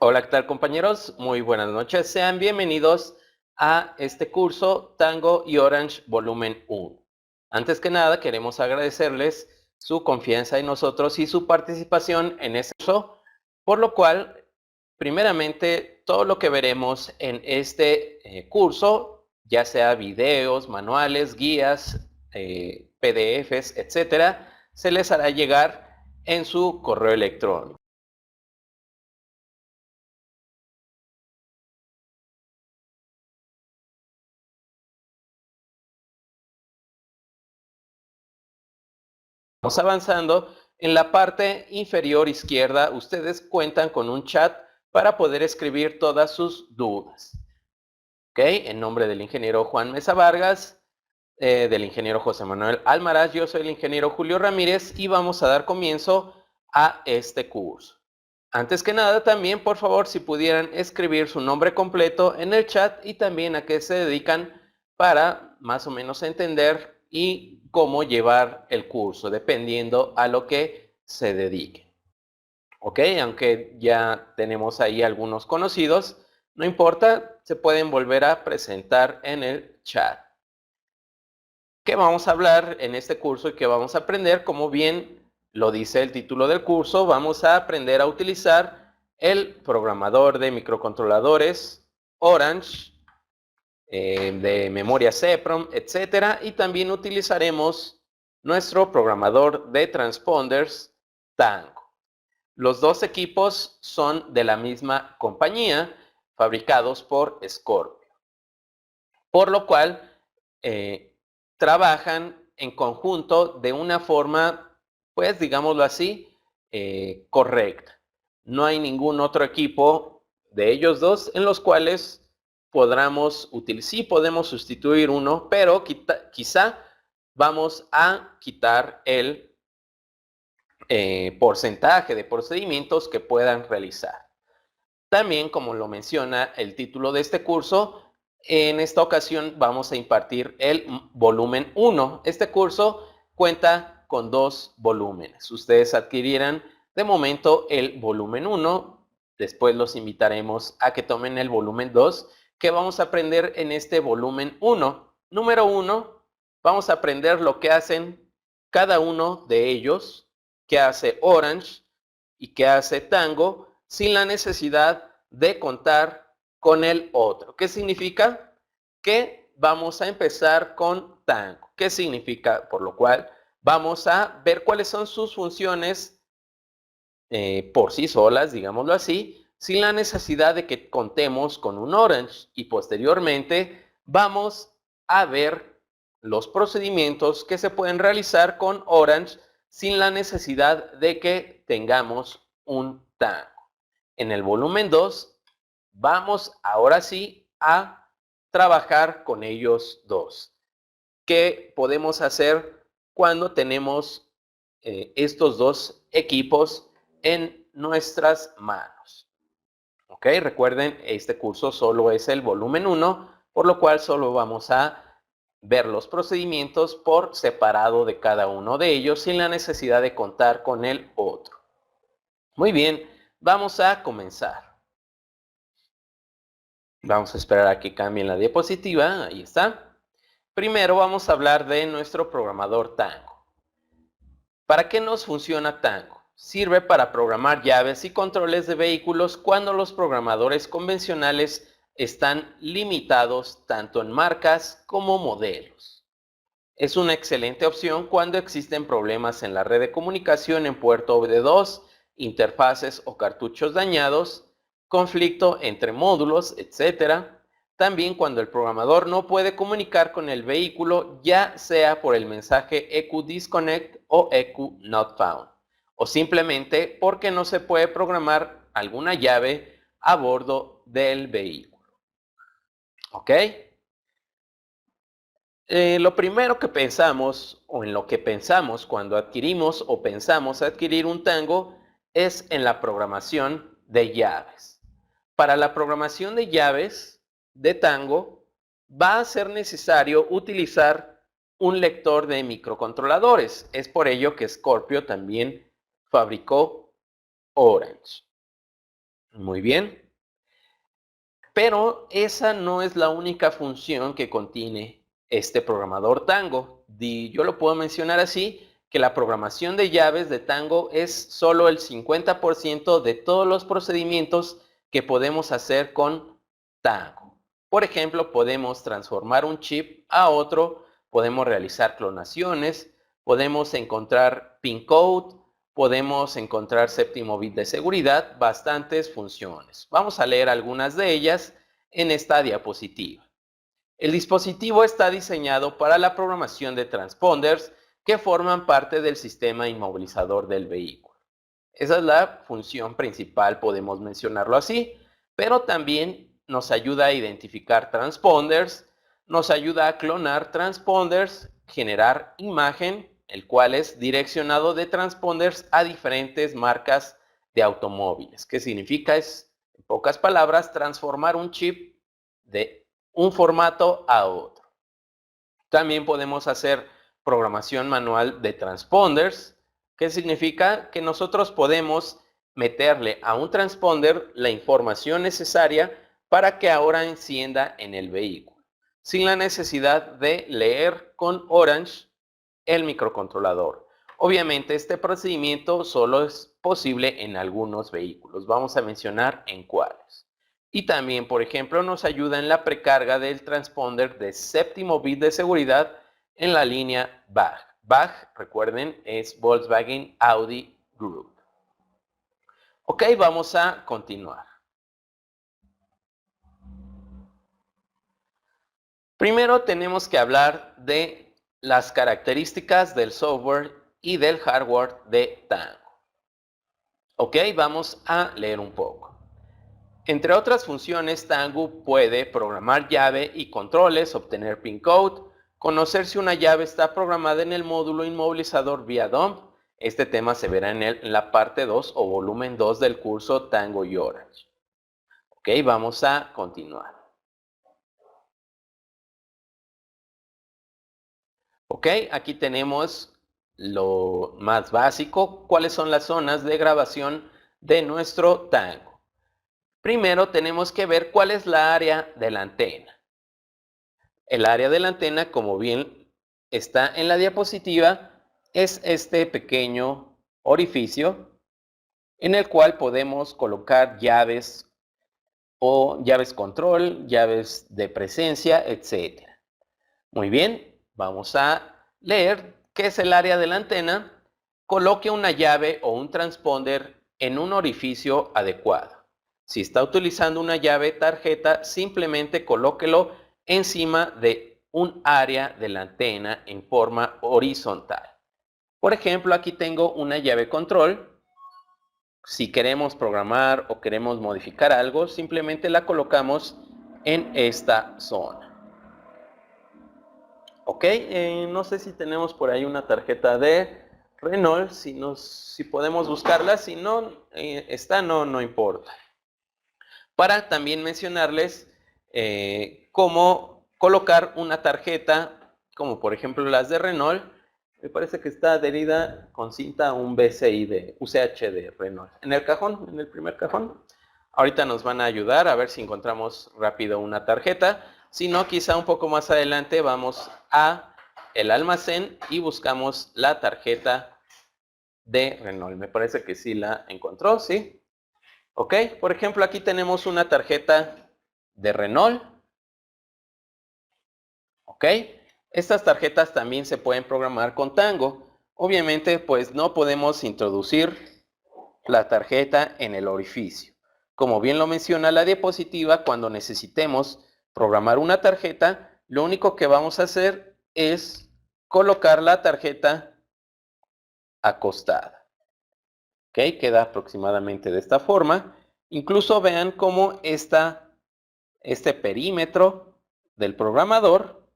Hola, ¿qué tal compañeros? Muy buenas noches. Sean bienvenidos a este curso Tango y Orange Volumen 1. Antes que nada, queremos agradecerles su confianza en nosotros y su participación en este curso, por lo cual, primeramente, todo lo que veremos en este curso, ya sea videos, manuales, guías, PDFs, etcétera, se les hará llegar en su correo electrónico. Vamos avanzando. En la parte inferior izquierda, ustedes cuentan con un chat para poder escribir todas sus dudas. ¿Ok? En nombre del ingeniero Juan Mesa Vargas, del ingeniero José Manuel Almaraz, yo soy el ingeniero Julio Ramírez y vamos a dar comienzo a este curso. Antes que nada, también, por favor, si pudieran escribir su nombre completo en el chat y también a qué se dedican para más o menos entender y cómo llevar el curso, dependiendo a lo que se dedique. Ok, aunque ya tenemos ahí algunos conocidos, no importa, se pueden volver a presentar en el chat. ¿Qué vamos a hablar en este curso y qué vamos a aprender? Como bien lo dice el título del curso, vamos a aprender a utilizar el programador de microcontroladores Orange, de memoria CEPROM, etcétera, y también utilizaremos nuestro programador de transponders Tango. Los dos equipos son de la misma compañía, fabricados por Scorpio, por lo cual trabajan en conjunto de una forma, pues digámoslo así, correcta. No hay ningún otro equipo de ellos dos en los cuales podamos utilizar, sí podemos sustituir uno, pero quizá vamos a quitar el porcentaje de procedimientos que puedan realizar. También, como lo menciona el título de este curso, en esta ocasión vamos a impartir el volumen 1. Este curso cuenta con 2 volúmenes. Ustedes adquirirán de momento el volumen 1, después los invitaremos a que tomen el volumen 2. ¿Qué vamos a aprender en este volumen 1? Número 1, vamos a aprender lo que hacen cada uno de ellos, qué hace Orange y qué hace Tango, sin la necesidad de contar con el otro. ¿Qué significa? Que vamos a empezar con Tango. ¿Qué significa? Por lo cual vamos a ver cuáles son sus funciones por sí solas, digámoslo así, sin la necesidad de que contemos con un Orange, y posteriormente vamos a ver los procedimientos que se pueden realizar con Orange sin la necesidad de que tengamos un Tango. En el volumen 2 vamos ahora sí a trabajar con ellos dos. ¿Qué podemos hacer cuando tenemos estos dos equipos en nuestras manos? ¿Ok? Recuerden, este curso solo es el volumen 1, por lo cual solo vamos a ver los procedimientos por separado de cada uno de ellos sin la necesidad de contar con el otro. Muy bien, vamos a comenzar. Vamos a esperar a que cambien la diapositiva. Ahí está. Primero vamos a hablar de nuestro programador Tango. ¿Para qué nos funciona Tango? Sirve para programar llaves y controles de vehículos cuando los programadores convencionales están limitados tanto en marcas como modelos. Es una excelente opción cuando existen problemas en la red de comunicación en puerto OBD2, interfaces o cartuchos dañados, conflicto entre módulos, etc. También cuando el programador no puede comunicar con el vehículo, ya sea por el mensaje EQ Disconnect o EQ Not Found, o simplemente porque no se puede programar alguna llave a bordo del vehículo. ¿Ok? Lo primero que pensamos, o en lo que pensamos cuando adquirimos o pensamos adquirir un Tango, es en la programación de llaves. Para la programación de llaves de Tango, va a ser necesario utilizar un lector de microcontroladores. Es por ello que Scorpio también fabricó Orange. Muy bien. Pero esa no es la única función que contiene este programador Tango. Yo lo puedo mencionar así, que la programación de llaves de Tango es solo el 50% de todos los procedimientos que podemos hacer con Tango. Por ejemplo, podemos transformar un chip a otro, podemos realizar clonaciones, podemos encontrar pin code, podemos encontrar séptimo bit de seguridad, bastantes funciones. Vamos a leer algunas de ellas en esta diapositiva. El dispositivo está diseñado para la programación de transponders que forman parte del sistema inmovilizador del vehículo. Esa es la función principal, podemos mencionarlo así, pero también nos ayuda a identificar transponders, nos ayuda a clonar transponders, generar imagen, el cual es direccionado de transponders a diferentes marcas de automóviles. ¿Qué significa? Es, en pocas palabras, transformar un chip de un formato a otro. También podemos hacer programación manual de transponders, que significa que nosotros podemos meterle a un transponder la información necesaria para que ahora encienda en el vehículo, sin la necesidad de leer con Orange el microcontrolador. Obviamente este procedimiento solo es posible en algunos vehículos. Vamos a mencionar en cuáles. Y también, por ejemplo, nos ayuda en la precarga del transponder de séptimo bit de seguridad en la línea BAG. BAG, recuerden, es Volkswagen Audi Group. Ok, vamos a continuar. Primero tenemos que hablar de las características del software y del hardware de Tango. Ok, vamos a leer un poco. Entre otras funciones, Tango puede programar llave y controles, obtener pin code, conocer si una llave está programada en el módulo inmovilizador vía DOM. Este tema se verá en la parte 2 o volumen 2 del curso Tango y Orange. Ok, vamos a continuar. Ok, aquí tenemos lo más básico. ¿Cuáles son las zonas de grabación de nuestro Tango? Primero tenemos que ver cuál es la área de la antena. El área de la antena, como bien está en la diapositiva, es este pequeño orificio en el cual podemos colocar llaves o llaves control, llaves de presencia, etc. Muy bien, vamos a leer qué es el área de la antena. Coloque una llave o un transponder en un orificio adecuado. Si está utilizando una llave tarjeta, simplemente colóquelo encima de un área de la antena en forma horizontal. Por ejemplo, aquí tengo una llave control. Si queremos programar o queremos modificar algo, simplemente la colocamos en esta zona. Ok, no sé si tenemos por ahí una tarjeta de Renault, si podemos buscarla, si no está, no importa. Para también mencionarles cómo colocar una tarjeta, como por ejemplo las de Renault, me parece que está adherida con cinta a un BCI de UCH de Renault. En el cajón, en el primer cajón. Ahorita nos van a ayudar a ver si encontramos rápido una tarjeta. Si no, quizá un poco más adelante vamos a el almacén y buscamos la tarjeta de Renault. Me parece que sí la encontró, ¿sí? Ok, por ejemplo, aquí tenemos una tarjeta de Renault. Ok, estas tarjetas también se pueden programar con Tango. Obviamente, pues no podemos introducir la tarjeta en el orificio. Como bien lo menciona la diapositiva, cuando necesitemos programar una tarjeta, lo único que vamos a hacer es colocar la tarjeta acostada. ¿Ok? Queda aproximadamente de esta forma. Incluso vean cómo este perímetro del programador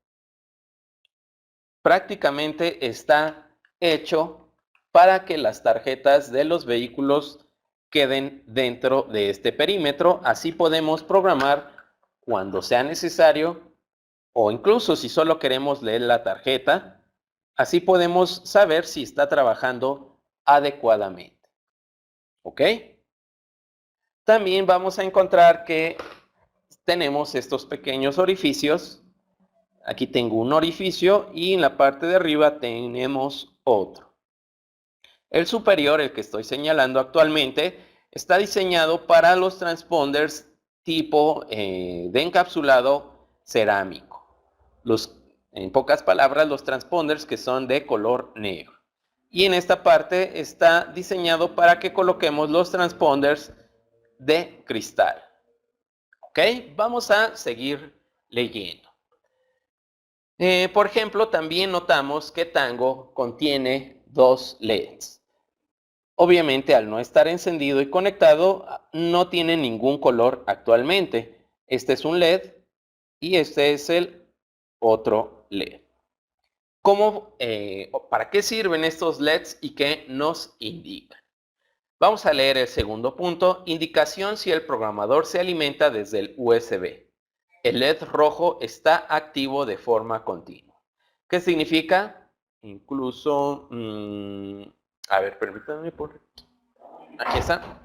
prácticamente está hecho para que las tarjetas de los vehículos queden dentro de este perímetro. Así podemos programar cuando sea necesario o incluso si solo queremos leer la tarjeta. Así podemos saber si está trabajando adecuadamente. ¿Ok? También vamos a encontrar que tenemos estos pequeños orificios. Aquí tengo un orificio y en la parte de arriba tenemos otro. El superior, el que estoy señalando actualmente, está diseñado para los transponders tipo de encapsulado cerámico. En pocas palabras, los transponders que son de color negro. Y en esta parte está diseñado para que coloquemos los transponders de cristal. ¿Ok? Vamos a seguir leyendo. Por ejemplo, también notamos que Tango contiene dos LEDs. Obviamente, al no estar encendido y conectado, no tiene ningún color actualmente. Este es un LED y este es el otro LED. ¿Para qué sirven estos LEDs y qué nos indican? Vamos a leer el segundo punto. Indicación si el programador se alimenta desde el USB. El LED rojo está activo de forma continua. ¿Qué significa? Incluso, a ver, permítanme por aquí está.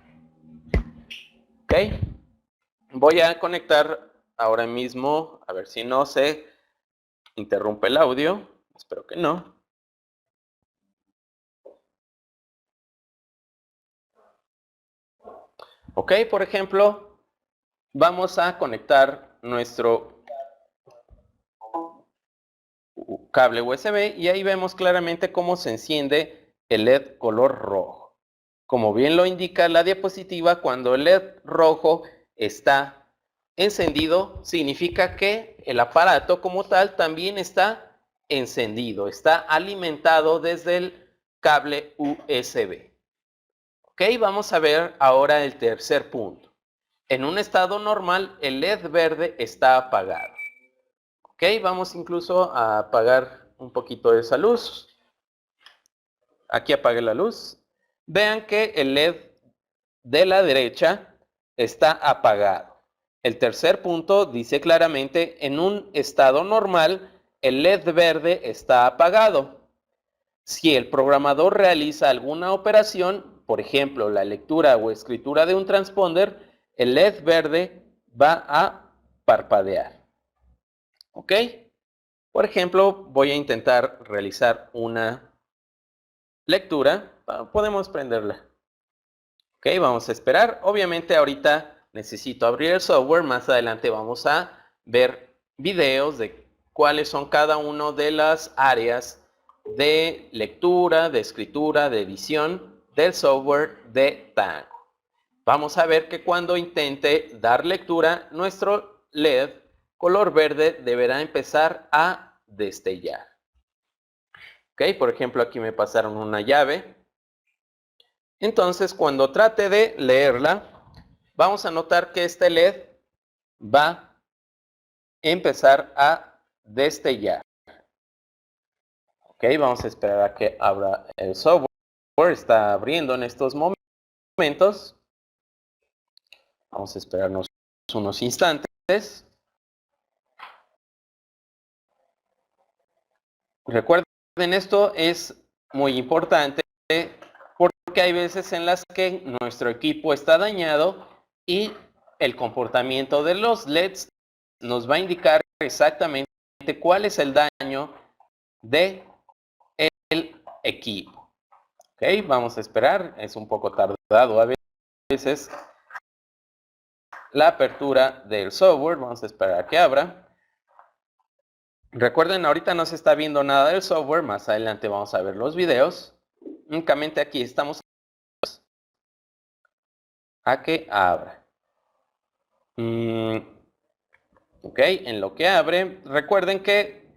Ok. Voy a conectar ahora mismo, a ver si no se interrumpe el audio. Espero que no. Ok, por ejemplo, vamos a conectar nuestro cable USB y ahí vemos claramente cómo se enciende el LED color rojo. Como bien lo indica la diapositiva, cuando el LED rojo está encendido, significa que el aparato como tal también está encendido, está alimentado desde el cable USB. Ok, vamos a ver ahora el tercer punto. En un estado normal, el LED verde está apagado. Ok, vamos incluso a apagar un poquito de esa luz. Aquí apague la luz. Vean que el LED de la derecha está apagado. El tercer punto dice claramente, en un estado normal, el LED verde está apagado. Si el programador realiza alguna operación, por ejemplo, la lectura o escritura de un transponder, el LED verde va a parpadear. ¿Ok? Por ejemplo, voy a intentar realizar una lectura. Podemos prenderla. Ok, vamos a esperar. Obviamente ahorita necesito abrir el software. Más adelante vamos a ver videos de cuáles son cada una de las áreas de lectura, de escritura, de edición del software de Tango. Vamos a ver que cuando intente dar lectura, nuestro LED color verde deberá empezar a destellar. Ok, por ejemplo, aquí me pasaron una llave. Entonces, cuando trate de leerla, vamos a notar que este LED va a empezar a destellar. Ok, vamos a esperar a que abra el software. Está abriendo en estos momentos. Vamos a esperarnos unos instantes. Recuerden, esto es muy importante porque hay veces en las que nuestro equipo está dañado y el comportamiento de los LEDs nos va a indicar exactamente cuál es el daño del equipo. Ok, vamos a esperar, es un poco tardado a veces la apertura del software, vamos a esperar a que abra. Recuerden, ahorita no se está viendo nada del software, más adelante vamos a ver los videos. Únicamente aquí estamos a que abra. Ok, en lo que abre, recuerden que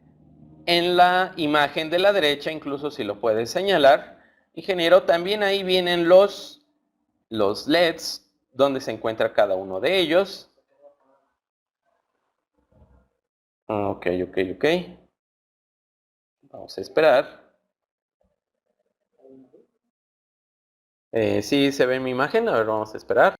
en la imagen de la derecha, incluso si lo puede señalar, ingeniero, también ahí vienen los LEDs, donde se encuentra cada uno de ellos. Ok. Vamos a esperar. Sí se ve en mi imagen, a ver, vamos a esperar.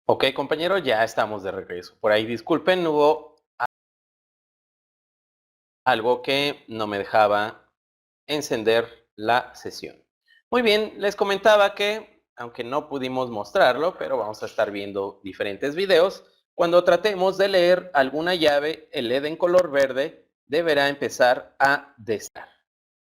Ok, compañero, ya estamos de regreso. Por ahí disculpen, hubo algo que no me dejaba encender la sesión. Muy bien, les comentaba que, aunque no pudimos mostrarlo, pero vamos a estar viendo diferentes videos, cuando tratemos de leer alguna llave, el LED en color verde deberá empezar a descender.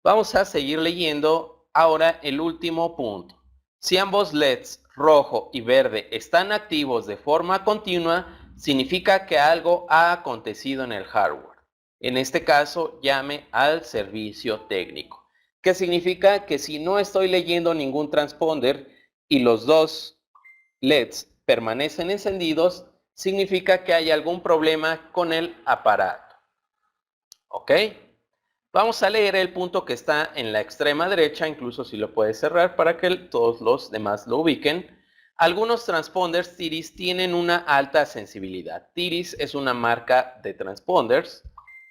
Vamos a seguir leyendo ahora el último punto. Si ambos LEDs rojo y verde están activos de forma continua, significa que algo ha acontecido en el hardware. En este caso, llame al servicio técnico. ¿Qué significa? Que si no estoy leyendo ningún transponder y los dos LEDs permanecen encendidos, significa que hay algún problema con el aparato. ¿Ok? Vamos a leer el punto que está en la extrema derecha, incluso si lo puedes cerrar para que todos los demás lo ubiquen. Algunos transponders TIRIS tienen una alta sensibilidad. TIRIS es una marca de transponders.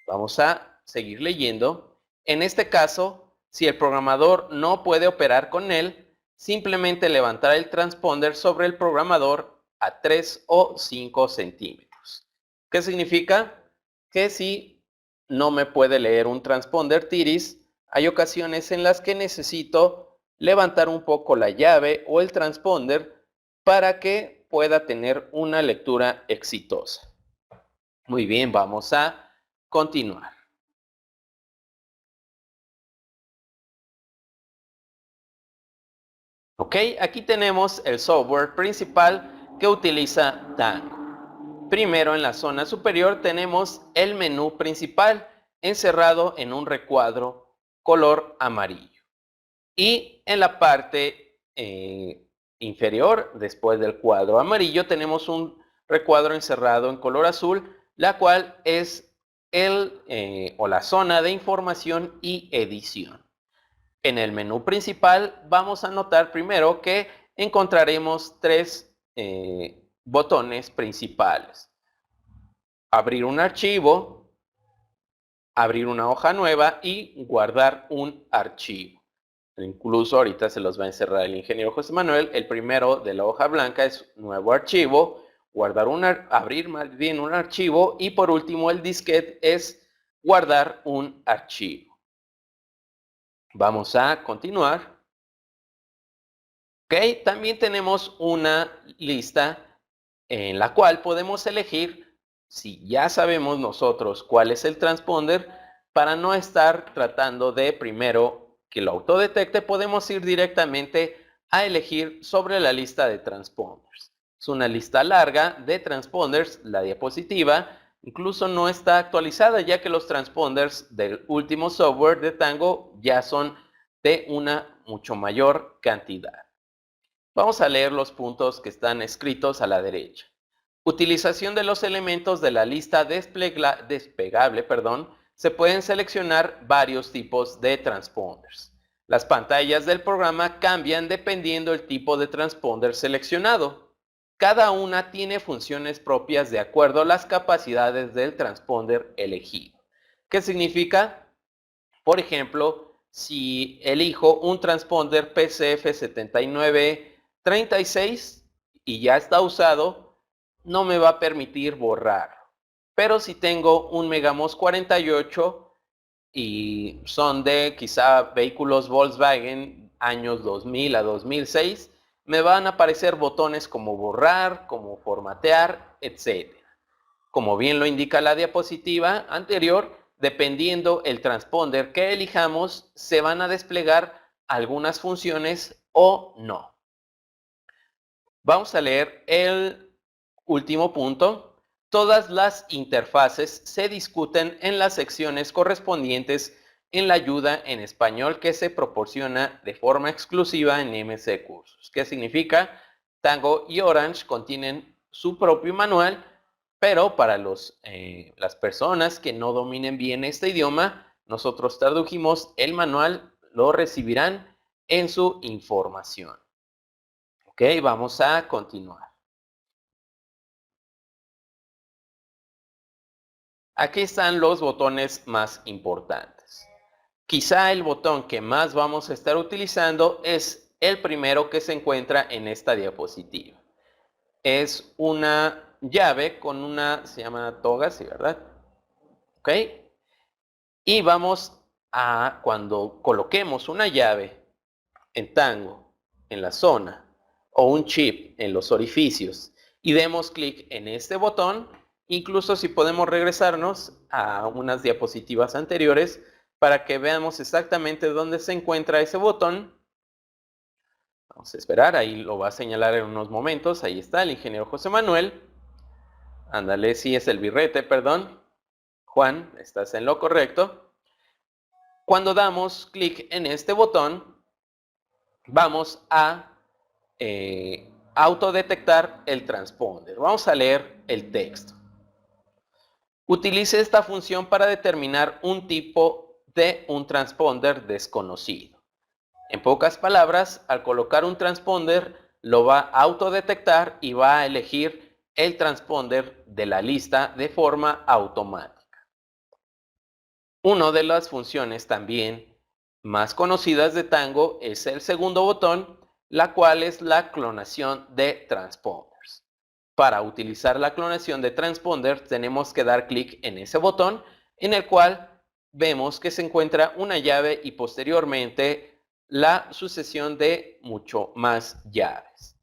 Vamos a seguir leyendo. En este caso, si el programador no puede operar con él, simplemente levantar el transponder sobre el programador a 3 o 5 centímetros. ¿Qué significa? Que si no me puede leer un transponder TIRIS, hay ocasiones en las que necesito levantar un poco la llave o el transponder para que pueda tener una lectura exitosa. Muy bien, vamos a continuar. Ok, aquí tenemos el software principal que utiliza Tango. Primero, en la zona superior tenemos el menú principal encerrado en un recuadro color amarillo. Y en la parte inferior, después del cuadro amarillo, tenemos un recuadro encerrado en color azul, la cual es o la zona de información y edición. En el menú principal vamos a notar primero que encontraremos tres botones principales. Abrir un archivo, abrir una hoja nueva y guardar un archivo. Incluso ahorita se los va a encerrar el ingeniero José Manuel. El primero de la hoja blanca es nuevo archivo, abrir más bien un archivo y por último el disquete es guardar un archivo. Vamos a continuar. Ok, también tenemos una lista en la cual podemos elegir, si ya sabemos nosotros cuál es el transponder, para no estar tratando de primero que lo autodetecte, podemos ir directamente a elegir sobre la lista de transponders. Es una lista larga de transponders, la diapositiva incluso no está actualizada ya que los transponders del último software de Tango ya son de una mucho mayor cantidad. Vamos a leer los puntos que están escritos a la derecha. Utilización de los elementos de la lista desplegable, se pueden seleccionar varios tipos de transponders. Las pantallas del programa cambian dependiendo del tipo de transponder seleccionado. Cada una tiene funciones propias de acuerdo a las capacidades del transponder elegido. ¿Qué significa? Por ejemplo, si elijo un transponder PCF7936 y ya está usado, no me va a permitir borrarlo. Pero si tengo un Megamos 48 y son de quizá vehículos Volkswagen años 2000 a 2006, me van a aparecer botones como borrar, como formatear, etc. Como bien lo indica la diapositiva anterior, dependiendo el transponder que elijamos, se van a desplegar algunas funciones o no. Vamos a leer el último punto. Todas las interfaces se discuten en las secciones correspondientes en la ayuda en español que se proporciona de forma exclusiva en MC Cursos. ¿Qué significa? Tango y Orange contienen su propio manual, pero para las personas que no dominen bien este idioma, nosotros tradujimos el manual, lo recibirán en su información. Ok, vamos a continuar. Aquí están los botones más importantes. Quizá el botón que más vamos a estar utilizando es el primero que se encuentra en esta diapositiva. es una llave con una, se llama toga, sí, ¿verdad? ¿Ok? Y vamos a, cuando coloquemos una llave en Tango, en la zona, o un chip en los orificios, y demos clic en este botón, incluso si podemos regresarnos a unas diapositivas anteriores para que veamos exactamente dónde se encuentra ese botón. Vamos a esperar, ahí lo va a señalar en unos momentos. Ahí está el ingeniero José Manuel. Ándale, sí, es el birrete, perdón. Juan, estás en lo correcto. Cuando damos clic en este botón, vamos a autodetectar el transponder. Vamos a leer el texto. Utilice esta función para determinar un tipo de un transponder desconocido. En pocas palabras, al colocar un transponder, lo va a autodetectar y va a elegir el transponder de la lista de forma automática. Una de las funciones también más conocidas de Tango es el segundo botón, la cual es la clonación de transponders. Para utilizar la clonación de transponders tenemos que dar clic en ese botón, en el cual vemos que se encuentra una llave y posteriormente la sucesión de mucho más llaves.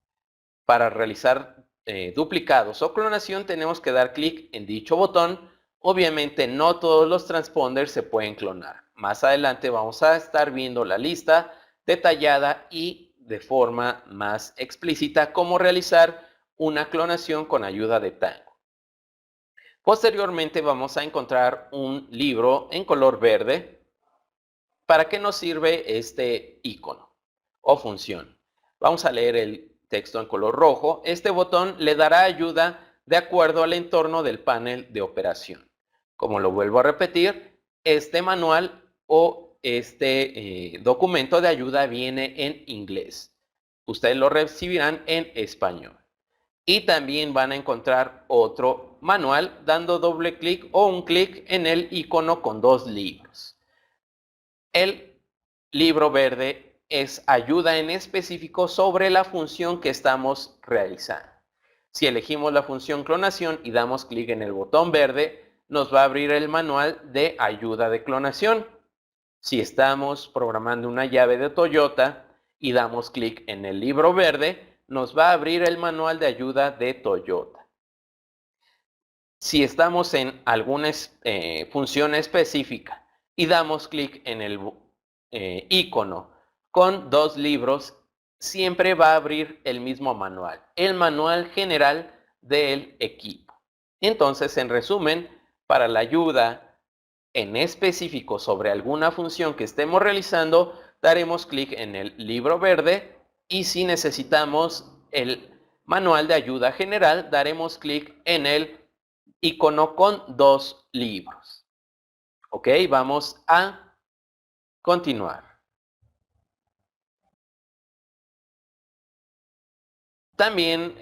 Para realizar duplicados o clonación tenemos que dar clic en dicho botón. Obviamente no todos los transponders se pueden clonar. Más adelante vamos a estar viendo la lista detallada y de forma más explícita cómo realizar una clonación con ayuda de Tango. Posteriormente vamos a encontrar un libro en color verde. ¿Para qué nos sirve este icono o función? Vamos a leer el texto en color rojo. Este botón le dará ayuda de acuerdo al entorno del panel de operación. Como lo vuelvo a repetir, este manual o este documento de ayuda viene en inglés. Ustedes lo recibirán en español. Y también van a encontrar otro manual dando doble clic o un clic en el icono con dos libros. El libro verde es ayuda en específico sobre la función que estamos realizando. Si elegimos la función clonación y damos clic en el botón verde, nos va a abrir el manual de ayuda de clonación. Si estamos programando una llave de Toyota y damos clic en el libro verde, nos va a abrir el manual de ayuda de Toyota. Si estamos en alguna función específica y damos clic en el icono con dos libros, siempre va a abrir el mismo manual, el manual general del equipo. Entonces, en resumen, para la ayuda en específico sobre alguna función que estemos realizando, daremos clic en el libro verde y si necesitamos el manual de ayuda general, daremos clic en el icono con dos libros. Ok, vamos a continuar. También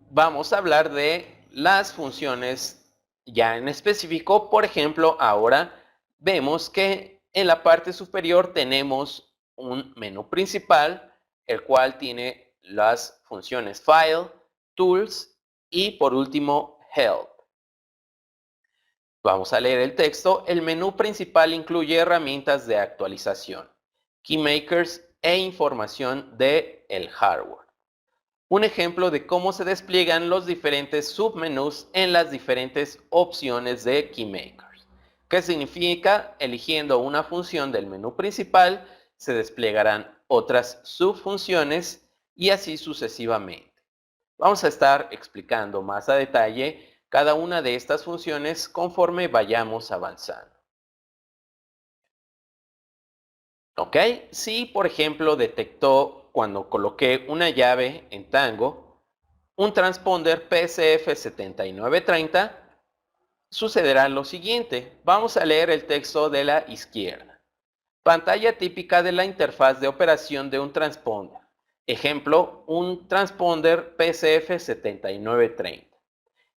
vamos a hablar de las funciones ya en específico. Por ejemplo, ahora vemos que en la parte superior tenemos un menú principal, el cual tiene las funciones File, Tools y por último Help. Vamos a leer el texto. El menú principal incluye herramientas de actualización, keymakers e información del hardware. Un ejemplo de cómo se despliegan los diferentes submenús en las diferentes opciones de keymakers. ¿Qué significa? Eligiendo una función del menú principal, se desplegarán otras subfunciones y así sucesivamente. Vamos a estar explicando más a detalle cada una de estas funciones conforme vayamos avanzando. ¿Ok? Si, por ejemplo, detectó cuando coloqué una llave en Tango, un transponder PCF7930, sucederá lo siguiente. Vamos a leer el texto de la izquierda. Pantalla típica de la interfaz de operación de un transponder. Ejemplo, un transponder PCF7930.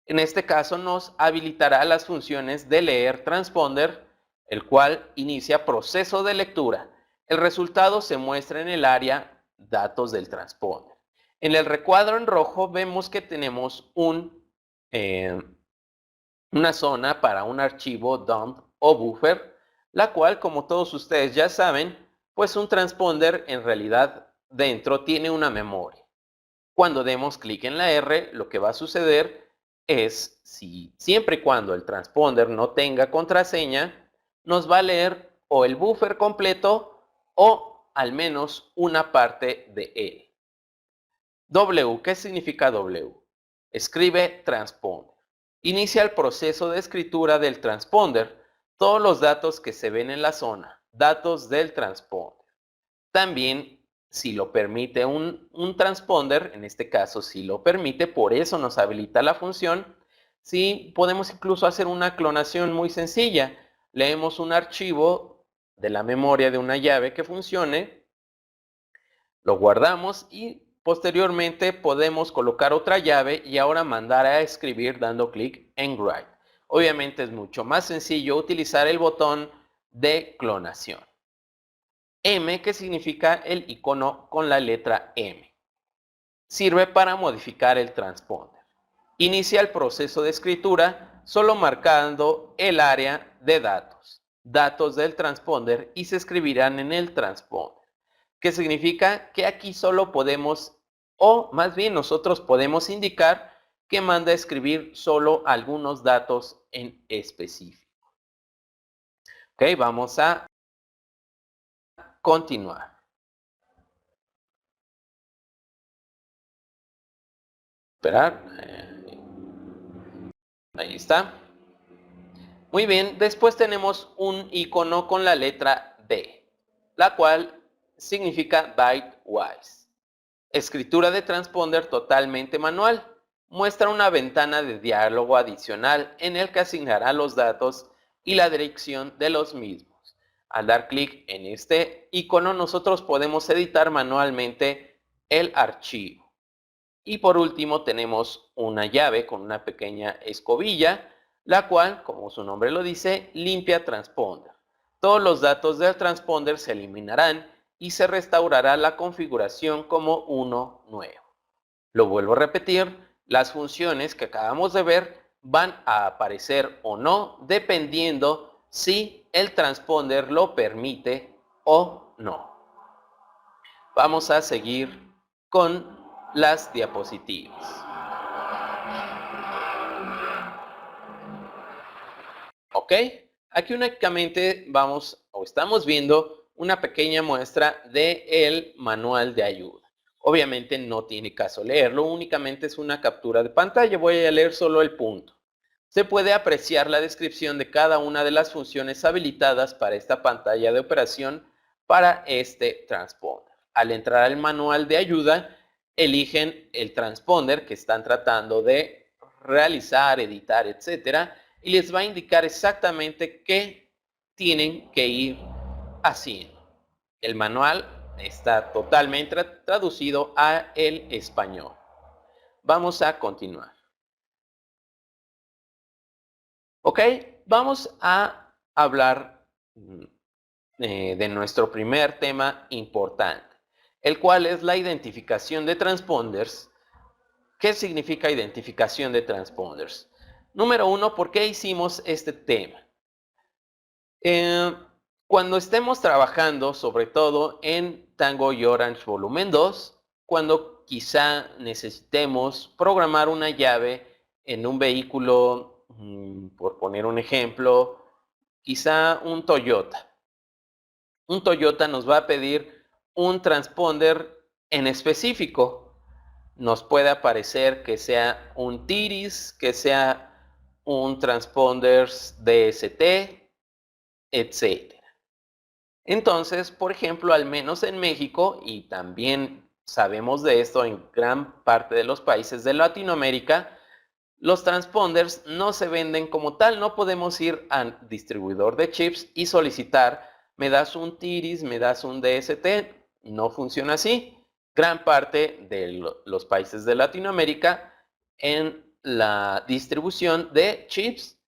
En este caso nos habilitará las funciones de leer transponder, el cual inicia proceso de lectura. El resultado se muestra en el área datos del transponder. En el recuadro en rojo vemos que tenemos una zona para un archivo dump o buffer, la cual, como todos ustedes ya saben, pues un transponder en realidad dentro tiene una memoria. Cuando demos clic en la R, lo que va a suceder es, siempre y cuando el transponder no tenga contraseña, nos va a leer o el buffer completo o al menos una parte de él. W, ¿qué significa W? Escribe transponder. Inicia el proceso de escritura del transponder, todos los datos que se ven en la zona, datos del transponder. También, si lo permite un transponder, en este caso si lo permite, por eso nos habilita la función, sí podemos incluso hacer una clonación muy sencilla. Leemos un archivo de la memoria de una llave que funcione, lo guardamos y posteriormente podemos colocar otra llave y ahora mandar a escribir dando clic en Write. Obviamente es mucho más sencillo utilizar el botón de clonación. M, que significa el icono con la letra M. Sirve para modificar el transponder. Inicia el proceso de escritura solo marcando el área de datos, datos del transponder, y se escribirán en el transponder. Que significa que aquí solo podemos, o más bien nosotros podemos indicar que manda a escribir solo algunos datos en específico. Ok, vamos a continuar. Esperar. Ahí está. Muy bien, después tenemos un icono con la letra D, la cual significa Bytewise. Escritura de transponder totalmente manual. Muestra una ventana de diálogo adicional en el que asignará los datos y la dirección de los mismos. Al dar clic en este icono, nosotros podemos editar manualmente el archivo. Y por último tenemos una llave con una pequeña escobilla, la cual, como su nombre lo dice, limpia transponder. Todos los datos del transponder se eliminarán y se restaurará la configuración como uno nuevo. Lo vuelvo a repetir, las funciones que acabamos de ver van a aparecer o no dependiendo si el transponder lo permite o no. Vamos a seguir con las diapositivas. ¿Ok? Aquí únicamente estamos viendo una pequeña muestra del manual de ayuda. Obviamente no tiene caso leerlo, únicamente es una captura de pantalla. Voy a leer solo el punto. Se puede apreciar la descripción de cada una de las funciones habilitadas para esta pantalla de operación para este transponder. Al entrar al manual de ayuda, eligen el transponder que están tratando de realizar, editar, etcétera, y les va a indicar exactamente qué tienen que ir haciendo. El manual está totalmente traducido a el español. Vamos a continuar. Ok, vamos a hablar de nuestro primer tema importante, el cual es la identificación de transponders. ¿Qué significa identificación de transponders? Número uno, ¿por qué hicimos este tema? Cuando estemos trabajando, sobre todo en Tango y Orange Volumen 2, cuando quizá necesitemos programar una llave en un vehículo, por poner un ejemplo, quizá un Toyota. Un Toyota nos va a pedir un transponder en específico. Nos puede aparecer que sea un TIRIS, que sea un transponder DST, etc. Entonces, por ejemplo, al menos en México, y también sabemos de esto en gran parte de los países de Latinoamérica, los transponders no se venden como tal. No podemos ir al distribuidor de chips y solicitar, me das un TIRIS, me das un DST. No funciona así. Gran parte de los países de Latinoamérica, en la distribución de chips,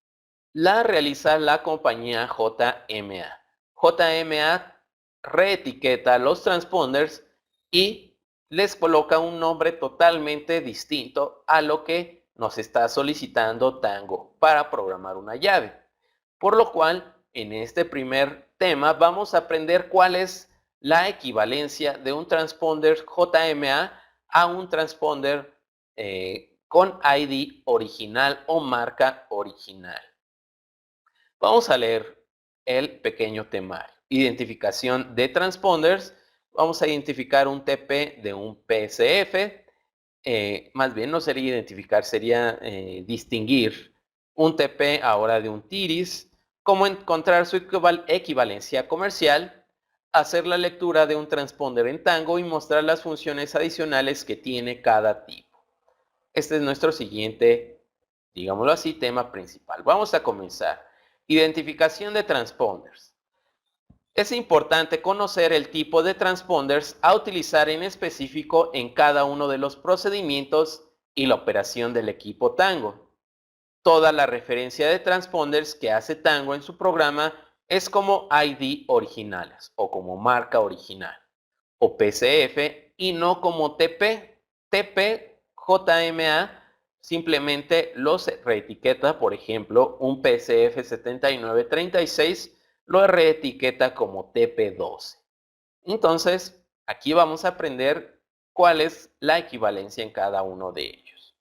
la realiza la compañía JMA. JMA reetiqueta los transponders y les coloca un nombre totalmente distinto a lo que nos está solicitando Tango para programar una llave. Por lo cual, en este primer tema vamos a aprender cuál es la equivalencia de un transponder JMA a un transponder con ID original o marca original. Vamos a leer el pequeño temario. Identificación de transponders. Vamos a identificar un TP de un PSF. Más bien no sería identificar, sería distinguir un TP ahora de un TIRIS, cómo encontrar su equivalencia comercial, hacer la lectura de un transponder en Tango y mostrar las funciones adicionales que tiene cada tipo. Este es nuestro siguiente, digámoslo así, tema principal. Vamos a comenzar. Identificación de transponders. Es importante conocer el tipo de transponders a utilizar en específico en cada uno de los procedimientos y la operación del equipo Tango. Toda la referencia de transponders que hace Tango en su programa es como ID originales o como marca original o PCF y no como TP. TP, JMA simplemente los reetiqueta, por ejemplo, un PCF 7936 lo reetiqueta como TP12. Entonces, aquí vamos a aprender cuál es la equivalencia en cada uno de ellos.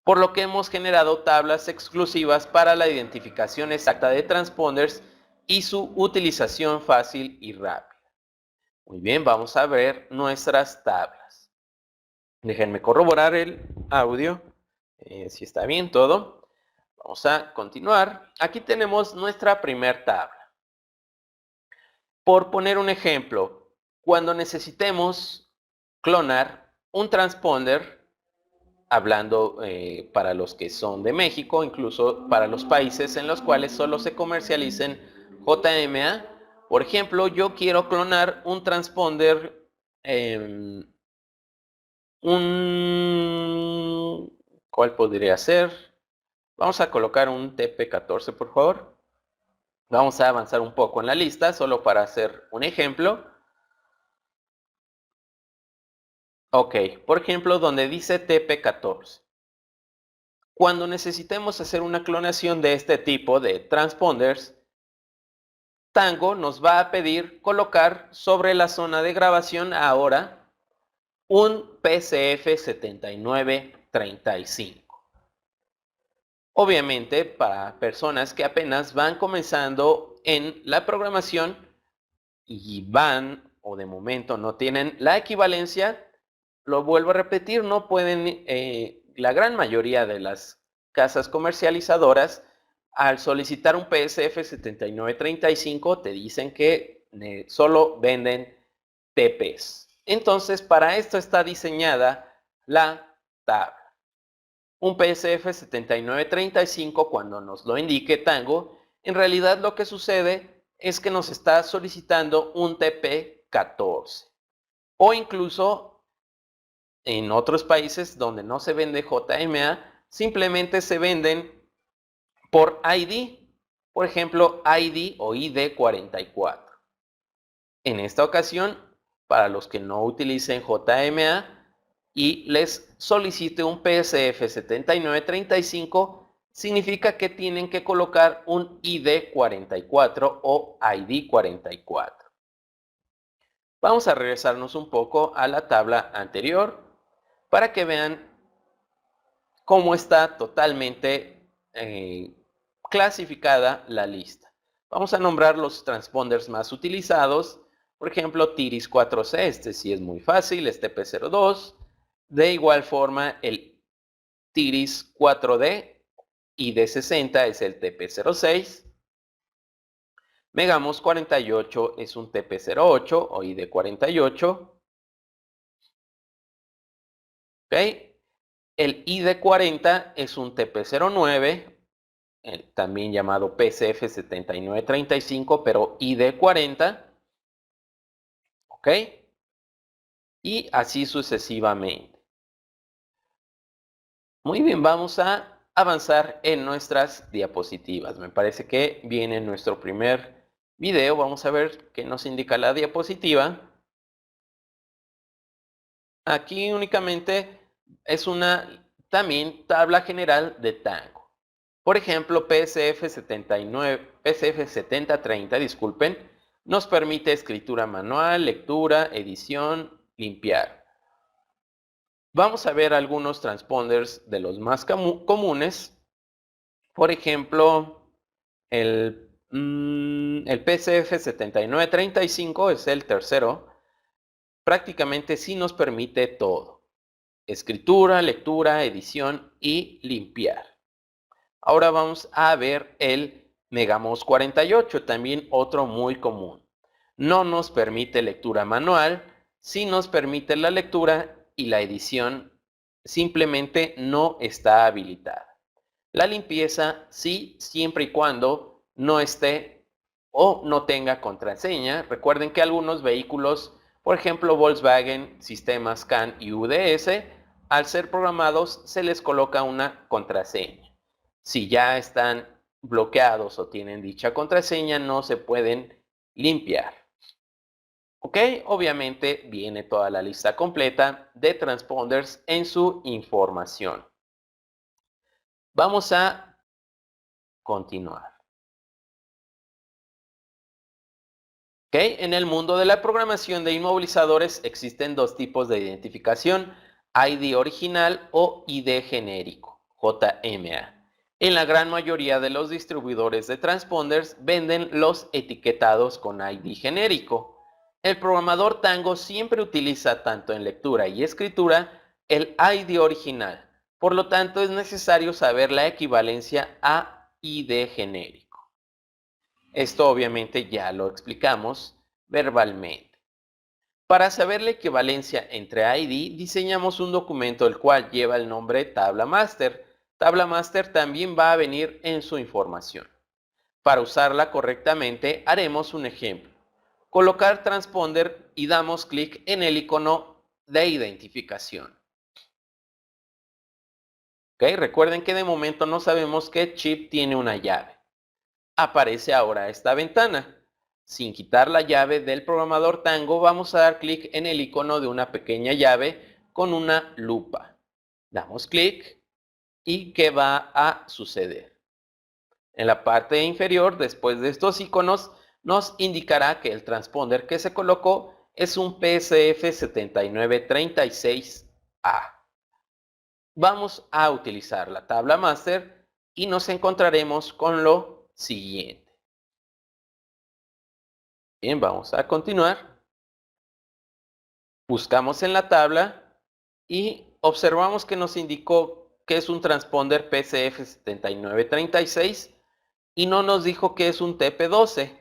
Por lo que hemos generado tablas exclusivas para la identificación exacta de transponders y su utilización fácil y rápida. Muy bien, vamos a ver nuestras tablas. Déjenme corroborar el audio, si está bien todo. Vamos a continuar. Aquí tenemos nuestra primer tabla. Por poner un ejemplo, cuando necesitemos clonar un transponder, hablando para los que son de México, incluso para los países en los cuales solo se comercialicen JMA, por ejemplo, yo quiero clonar un transponder, ¿cuál podría ser? Vamos a colocar un TP14, por favor. Vamos a avanzar un poco en la lista, solo para hacer un ejemplo. Ok, por ejemplo, donde dice TP14. Cuando necesitemos hacer una clonación de este tipo de transponders, Tango nos va a pedir colocar sobre la zona de grabación ahora un PCF 7935. Obviamente, para personas que apenas van comenzando en la programación y van o de momento no tienen la equivalencia, lo vuelvo a repetir, no pueden, la gran mayoría de las casas comercializadoras, al solicitar un PSF 7935, te dicen que solo venden TPs. Entonces, para esto está diseñada la tabla. Un PSF 7935, cuando nos lo indique Tango, en realidad lo que sucede es que nos está solicitando un TP14. O incluso en otros países donde no se vende JMA, simplemente se venden por ID. Por ejemplo, ID o ID44. En esta ocasión, para los que no utilicen JMA y les solicite un PSF 7935, significa que tienen que colocar un ID44 o ID44. Vamos a regresarnos un poco a la tabla anterior para que vean cómo está totalmente clasificada la lista. Vamos a nombrar los transponders más utilizados. Por ejemplo, TIRIS 4C, este sí es muy fácil, es TP02. De igual forma, el TIRIS 4D ID60 es el TP06. Megamos 48 es un TP08 o ID48. ¿Okay? El ID40 es un TP09, también llamado PCF 7935, pero ID40. ¿Ok? Y así sucesivamente. Muy bien, vamos a avanzar en nuestras diapositivas. Me parece que viene nuestro primer video. Vamos a ver qué nos indica la diapositiva. Aquí únicamente es una también tabla general de Tango. Por ejemplo, PSF7030, disculpen, nos permite escritura manual, lectura, edición, limpiar. Vamos a ver algunos transponders de los más comunes. Por ejemplo, el PSF7935 es el tercero. Prácticamente sí nos permite todo: escritura, lectura, edición y limpiar. Ahora vamos a ver el Megamos 48, también otro muy común. No nos permite lectura manual, sí nos permite la lectura y la edición simplemente no está habilitada. La limpieza sí, siempre y cuando no esté o no tenga contraseña. Recuerden que algunos vehículos, por ejemplo Volkswagen, sistemas CAN y UDS, al ser programados se les coloca una contraseña. Si ya están bloqueados o tienen dicha contraseña, no se pueden limpiar. Ok, obviamente viene toda la lista completa de transponders en su información. Vamos a continuar. Ok, en el mundo de la programación de inmovilizadores existen dos tipos de identificación: ID original o ID genérico, JMA. En la gran mayoría de los distribuidores de transponders venden los etiquetados con ID genérico. El programador Tango siempre utiliza tanto en lectura y escritura el ID original. Por lo tanto, es necesario saber la equivalencia a ID genérico. Esto obviamente ya lo explicamos verbalmente. Para saber la equivalencia entre ID, diseñamos un documento el cual lleva el nombre tabla master. Tabla master también va a venir en su información. Para usarla correctamente haremos un ejemplo. Colocar transponder y damos clic en el icono de identificación. Okay, recuerden que de momento no sabemos qué chip tiene una llave. Aparece ahora esta ventana. Sin quitar la llave del programador Tango, vamos a dar clic en el icono de una pequeña llave con una lupa. Damos clic y ¿qué va a suceder? En la parte inferior, después de estos iconos, nos indicará que el transponder que se colocó es un PSF7936A. Vamos a utilizar la tabla master y nos encontraremos con lo siguiente. Bien, vamos a continuar. Buscamos en la tabla y observamos que nos indicó que es un transponder PSF7936 y no nos dijo que es un TP12.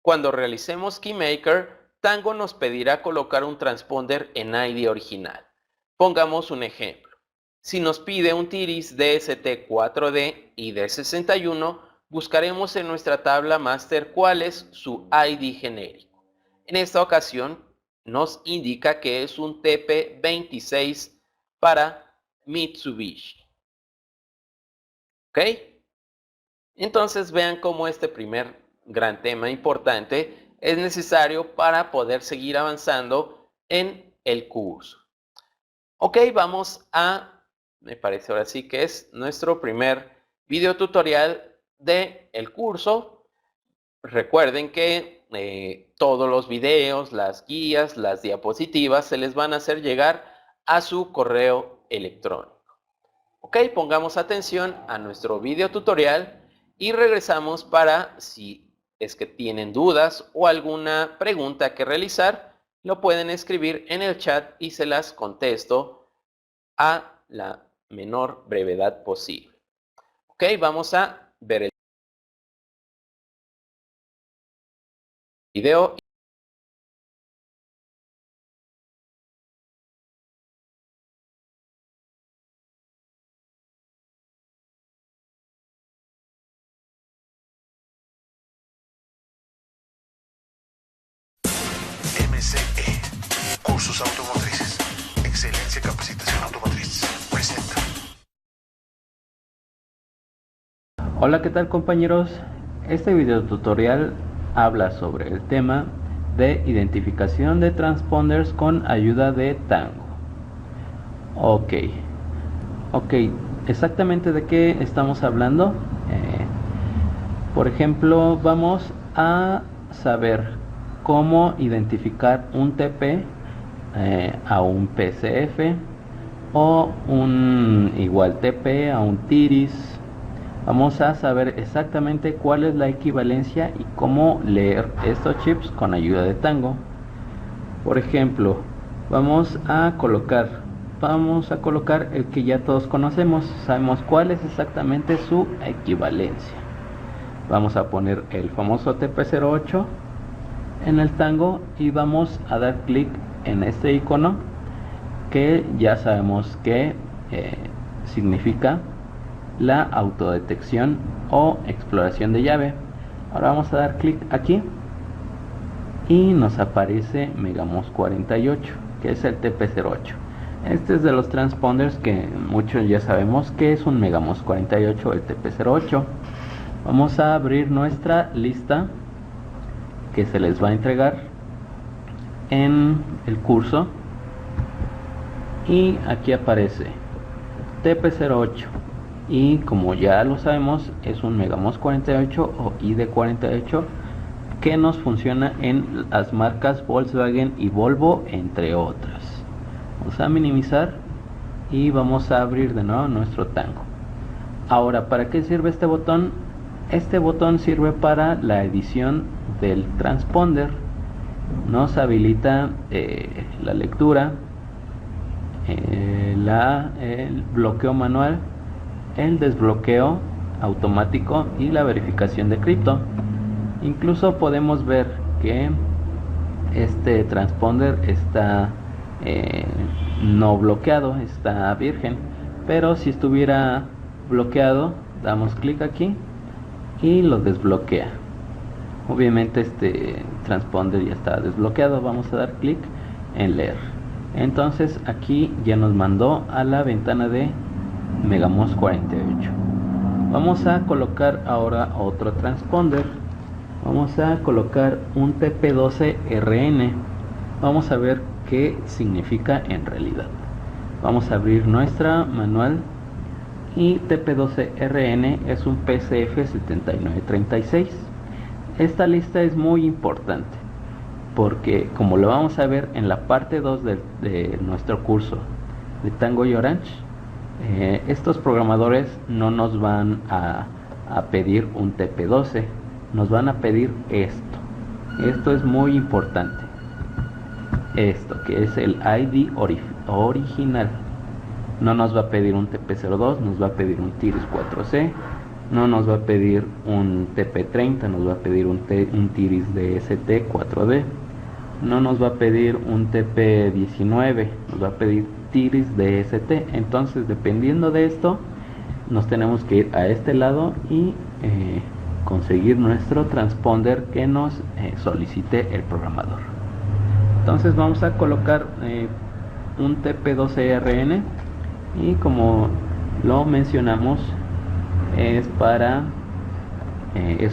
Cuando realicemos KeyMaker, Tango nos pedirá colocar un transponder en ID original. Pongamos un ejemplo. Si nos pide un Tiris DST4D y D61, buscaremos en nuestra tabla master cuál es su ID genérico. En esta ocasión nos indica que es un TP26 para Mitsubishi. ¿Ok? Entonces vean cómo este primer gran tema importante es necesario para poder seguir avanzando en el curso. Ok, vamos a, me parece ahora sí que es nuestro primer video tutorial del curso. Recuerden que todos los videos, las guías, las diapositivas se les van a hacer llegar a su correo electrónico. Ok, pongamos atención a nuestro video tutorial y regresamos para, si es que tienen dudas o alguna pregunta que realizar, lo pueden escribir en el chat y se las contesto a la menor brevedad posible. Ok, vamos a ver el video. MCE, Cursos Automotrices, Excelencia Capacitación Automotriz, presenta. Hola, ¿qué tal compañeros? Este video tutorial habla sobre el tema de identificación de transponders con ayuda de Tango. Ok, ok, exactamente de qué estamos hablando. Por ejemplo, vamos a saber cómo identificar un TP a un PCF o un igual TP a un TIRIS. Vamos a saber exactamente cuál es la equivalencia y cómo leer estos chips con ayuda de Tango. Por ejemplo, vamos a colocar el que ya todos conocemos, sabemos cuál es exactamente su equivalencia. Vamos a poner el famoso TP08 en el Tango y vamos a dar clic en este icono que ya sabemos que significa la autodetección o exploración de llave. Ahora vamos a dar clic aquí y nos aparece Megamos 48, que es el TP08. Este es de los transponders que muchos ya sabemos que es un Megamos 48, el TP08. Vamos a abrir nuestra lista que se les va a entregar en el curso y aquí aparece TP08 y como ya lo sabemos es un Megamos 48 o ID48 que nos funciona en las marcas Volkswagen y Volvo, entre otras. Vamos a minimizar y vamos a abrir de nuevo nuestro Tango. Ahora, ¿para qué sirve este botón? Este botón sirve para la edición del transponder. Nos habilita la lectura, el bloqueo manual, el desbloqueo automático y la verificación de cripto. Incluso podemos ver que este transponder está no bloqueado, está virgen, pero si estuviera bloqueado damos clic aquí y lo desbloquea. Obviamente este transponder ya está desbloqueado. Vamos a dar clic en leer. Entonces aquí ya nos mandó a la ventana de Megamos 48. Vamos a colocar ahora otro transponder. Vamos a colocar un TP12RN. Vamos a ver qué significa en realidad. Vamos a abrir nuestra manual y TP12RN es un PCF7936. Esta lista es muy importante porque, como lo vamos a ver en la parte 2 de nuestro curso de Tango y Orange, estos programadores no nos van a pedir un TP12, nos van a pedir esto. Esto es muy importante. Esto que es el ID original. No nos va a pedir un TP02, nos va a pedir un TIRIS 4C, no nos va a pedir un TP30, nos va a pedir un TIRIS DST 4D, no nos va a pedir un TP19, nos va a pedir TIRIS DST. Entonces, dependiendo de esto, nos tenemos que ir a este lado y conseguir nuestro transponder que nos solicite el programador. Entonces vamos a colocar un TP12RN y, como lo mencionamos, es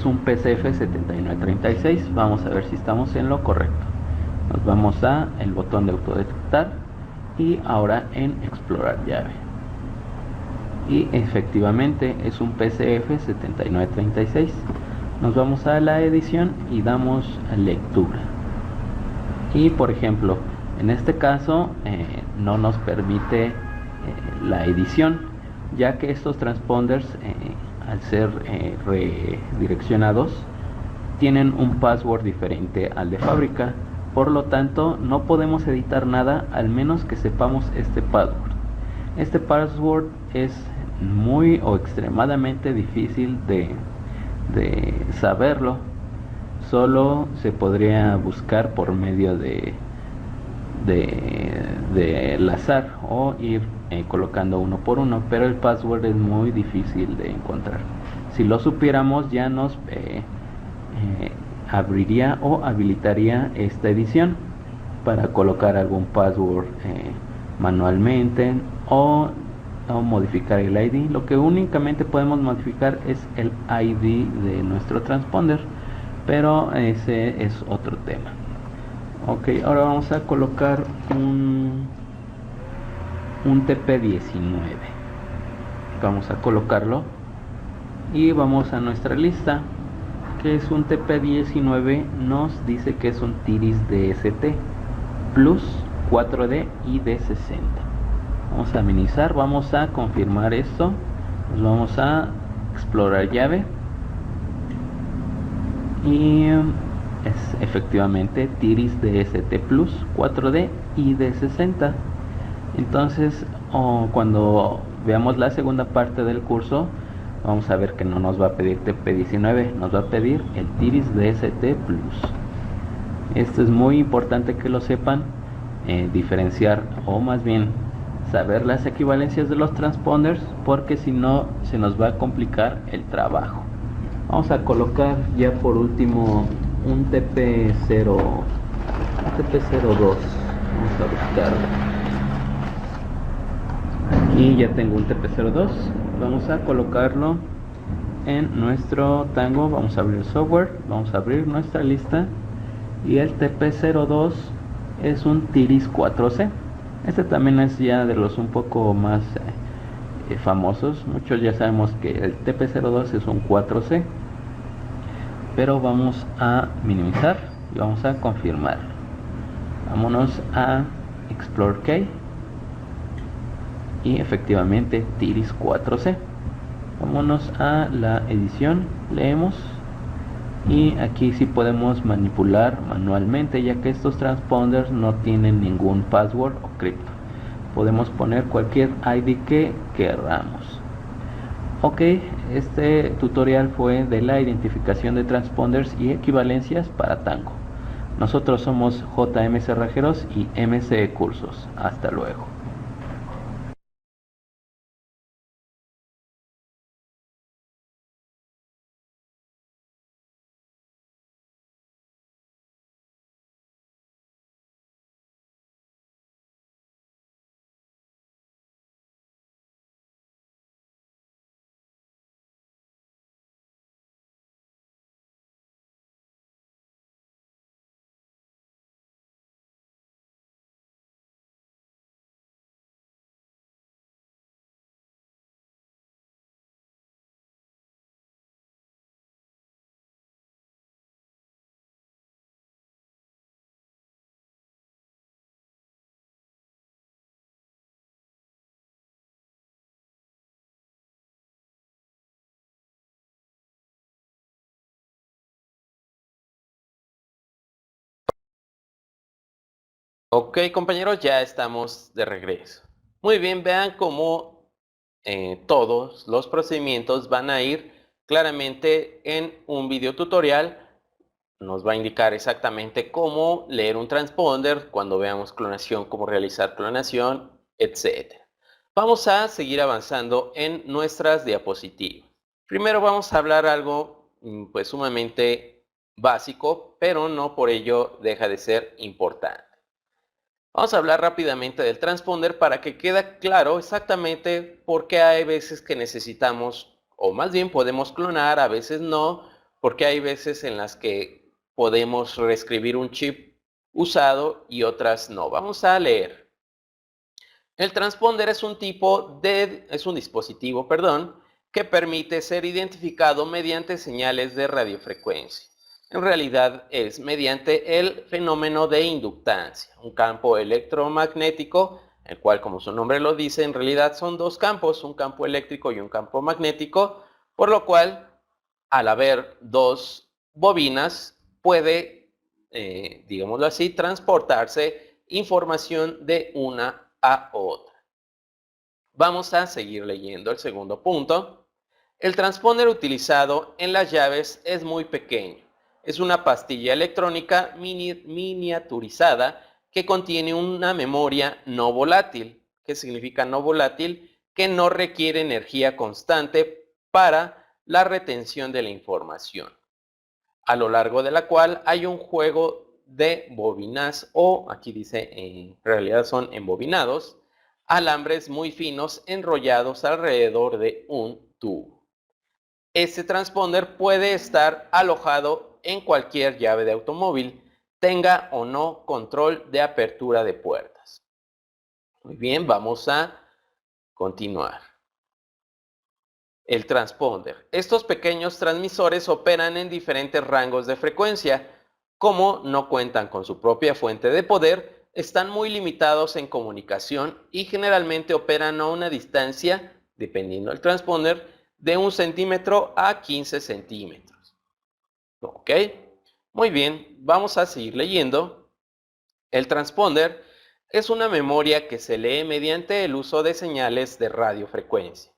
un PCF7936. Vamos a ver si estamos en lo correcto. Nos vamos a el botón de autodetectar y ahora en explorar llave, y efectivamente es un PCF7936. Nos vamos a la edición y damos lectura. Y, por ejemplo, en este caso no nos permite la edición, ya que estos transponders al ser redireccionados tienen un password diferente al de fábrica. Por lo tanto, no podemos editar nada al menos que sepamos este password. Este password es muy o extremadamente difícil de saberlo. Solo se podría buscar por medio del azar o ir colocando uno por uno, pero el password es muy difícil de encontrar. Si lo supiéramos, ya nos abriría o habilitaría esta edición para colocar algún password manualmente o modificar el ID. Lo que únicamente podemos modificar es el ID de nuestro transponder, pero ese es otro tema. Ok, ahora vamos a colocar un TP19. Vamos a colocarlo y vamos a nuestra lista. Que es un TP19, nos dice que es un Tiris DST Plus 4D y D60. Vamos a minimizar, vamos a confirmar esto. Nos vamos a explorar llave y es efectivamente Tiris DST Plus 4D y D60. Entonces cuando veamos la segunda parte del curso, vamos a ver que no nos va a pedir TP19, nos va a pedir el Tiris DST Plus. Esto es muy importante que lo sepan, diferenciar, o más bien saber las equivalencias de los transponders, porque si no se nos va a complicar el trabajo. Vamos a colocar ya por último un TP02. Vamos a buscar. Aquí ya tengo un TP02. Vamos a colocarlo en nuestro Tango. Vamos a abrir el software, vamos a abrir nuestra lista y el TP02 es un Tiris 4C. Este también es ya de los un poco más famosos. Muchos ya sabemos que el TP02 es un 4C, pero vamos a minimizar y vamos a confirmar. Vámonos a Explore Key y efectivamente Tiris 4C. Vámonos a la edición, leemos y aquí sí podemos manipular manualmente, ya que estos transponders no tienen ningún password o cripto. Podemos poner cualquier ID que queramos. Ok, este tutorial fue de la identificación de transponders y equivalencias para Tango. Nosotros somos JM Cerrajeros y MCE Cursos. Hasta luego. Ok, compañeros, ya estamos de regreso. Muy bien, vean cómo todos los procedimientos van a ir claramente en un video tutorial. Nos va a indicar exactamente cómo leer un transponder, cuando veamos clonación, cómo realizar clonación, etc. Vamos a seguir avanzando en nuestras diapositivas. Primero vamos a hablar algo pues sumamente básico, pero no por ello deja de ser importante. Vamos a hablar rápidamente del transponder para que quede claro exactamente por qué hay veces que necesitamos, o más bien podemos clonar, a veces no, porque hay veces en las que podemos reescribir un chip usado y otras no. Vamos a leer. El transponder es un dispositivo, que permite ser identificado mediante señales de radiofrecuencia. En realidad es mediante el fenómeno de inductancia, un campo electromagnético, el cual, como su nombre lo dice, en realidad son dos campos, un campo eléctrico y un campo magnético, por lo cual, al haber dos bobinas, puede, digámoslo así, transportarse información de una a otra. Vamos a seguir leyendo el segundo punto. El transponder utilizado en las llaves es muy pequeño. Es una pastilla electrónica miniaturizada que contiene una memoria no volátil. ¿Qué significa no volátil? Que no requiere energía constante para la retención de la información, a lo largo de la cual hay un juego de bobinas, o aquí dice en realidad son embobinados, alambres muy finos enrollados alrededor de un tubo. Este transponder puede estar alojado en cualquier llave de automóvil, tenga o no control de apertura de puertas. Muy bien, vamos a continuar. El transponder. Estos pequeños transmisores operan en diferentes rangos de frecuencia. Como no cuentan con su propia fuente de poder, están muy limitados en comunicación y generalmente operan a una distancia, dependiendo del transponder, de 1 centímetro a 15 centímetros. ¿Ok? Muy bien, vamos a seguir leyendo. El transponder es una memoria que se lee mediante el uso de señales de radiofrecuencia.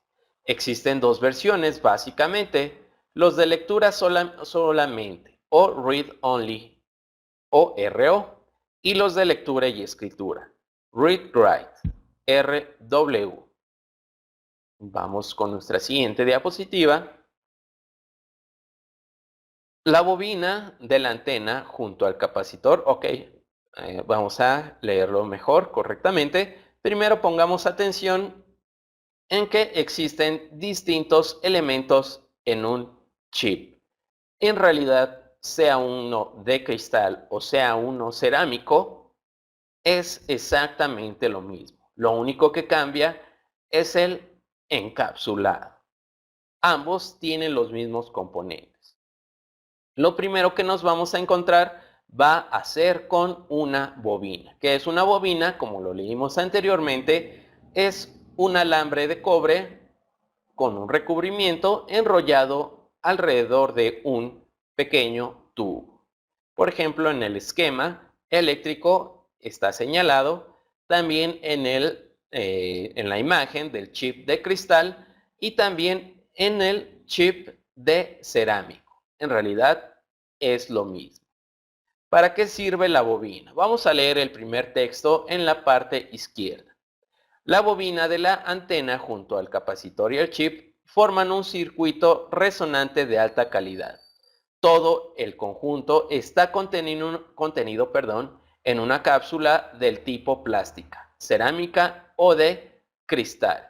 Existen dos versiones básicamente, los de lectura solamente o read only o RO y los de lectura y escritura, read write, RW. Vamos con nuestra siguiente diapositiva. La bobina de la antena junto al capacitor, ok, vamos a leerlo mejor correctamente. Primero pongamos atención en que existen distintos elementos en un chip. En realidad, sea uno de cristal o sea uno cerámico, es exactamente lo mismo. Lo único que cambia es el encapsulado. Ambos tienen los mismos componentes. Lo primero que nos vamos a encontrar va a ser con una bobina. ¿Qué es una bobina? Como lo leímos anteriormente, es un alambre de cobre con un recubrimiento enrollado alrededor de un pequeño tubo. Por ejemplo, en el esquema eléctrico está señalado, también en la imagen del chip de cristal y también en el chip de cerámico. En realidad es lo mismo. ¿Para qué sirve la bobina? Vamos a leer el primer texto en la parte izquierda. La bobina de la antena junto al capacitor y el chip forman un circuito resonante de alta calidad. Todo el conjunto está contenido en una cápsula del tipo plástica, cerámica o de cristal.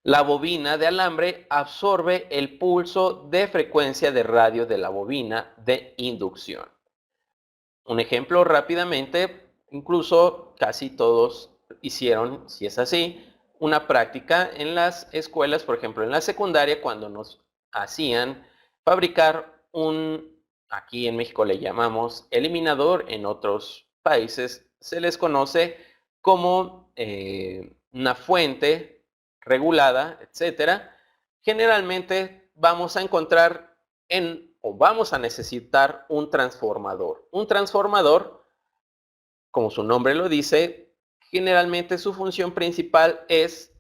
La bobina de alambre absorbe el pulso de frecuencia de radio de la bobina de inducción. Un ejemplo rápidamente, incluso casi todos hicieron, si es así, una práctica en las escuelas, por ejemplo en la secundaria, cuando nos hacían fabricar aquí en México le llamamos eliminador, en otros países se les conoce como una fuente regulada, etcétera. Generalmente vamos a encontrar o vamos a necesitar un transformador. Un transformador, como su nombre lo dice, generalmente su función principal es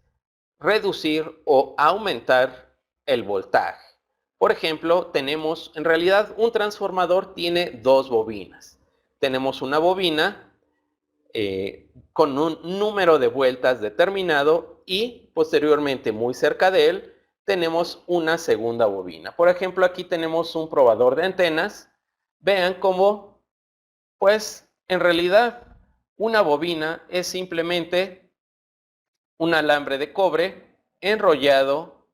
reducir o aumentar el voltaje. Por ejemplo, en realidad un transformador tiene dos bobinas. Tenemos una bobina con un número de vueltas determinado y posteriormente muy cerca de él tenemos una segunda bobina. Por ejemplo, aquí tenemos un probador de antenas. Vean cómo, pues, en realidad una bobina es simplemente un alambre de cobre enrollado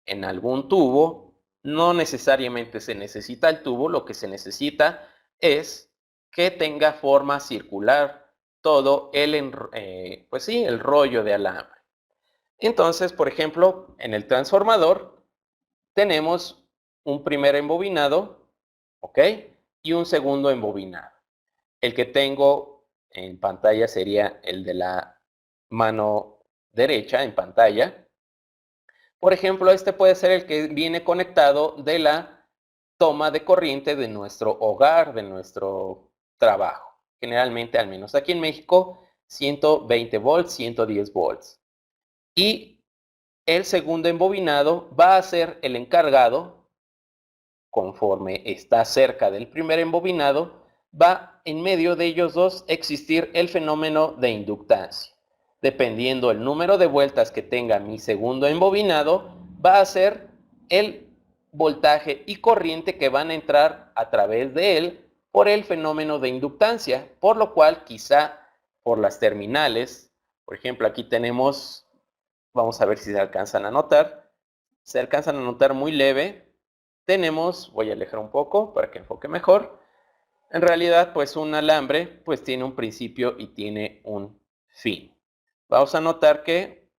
en algún tubo. No necesariamente se necesita el tubo, lo que se necesita es que tenga forma circular todo el rollo de alambre. Entonces, por ejemplo, en el transformador tenemos un primer embobinado, ¿ok? Y un segundo embobinado. El que tengo en pantalla sería el de la mano derecha en pantalla. Por ejemplo, este puede ser el que viene conectado de la toma de corriente de nuestro hogar, de nuestro trabajo. Generalmente, al menos aquí en México, 120 volts, 110 volts. Y el segundo embobinado va a ser el encargado, conforme está cerca del primer embobinado, va en medio de ellos dos existir el fenómeno de inductancia. Dependiendo el número de vueltas que tenga mi segundo embobinado, va a ser el voltaje y corriente que van a entrar a través de él por el fenómeno de inductancia, por lo cual quizá por las terminales, por ejemplo aquí tenemos, vamos a ver si se alcanzan a notar, se alcanzan a notar muy leve, tenemos, voy a alejar un poco para que enfoque mejor, en realidad pues un alambre pues tiene un principio y tiene un fin. Vamos a notar que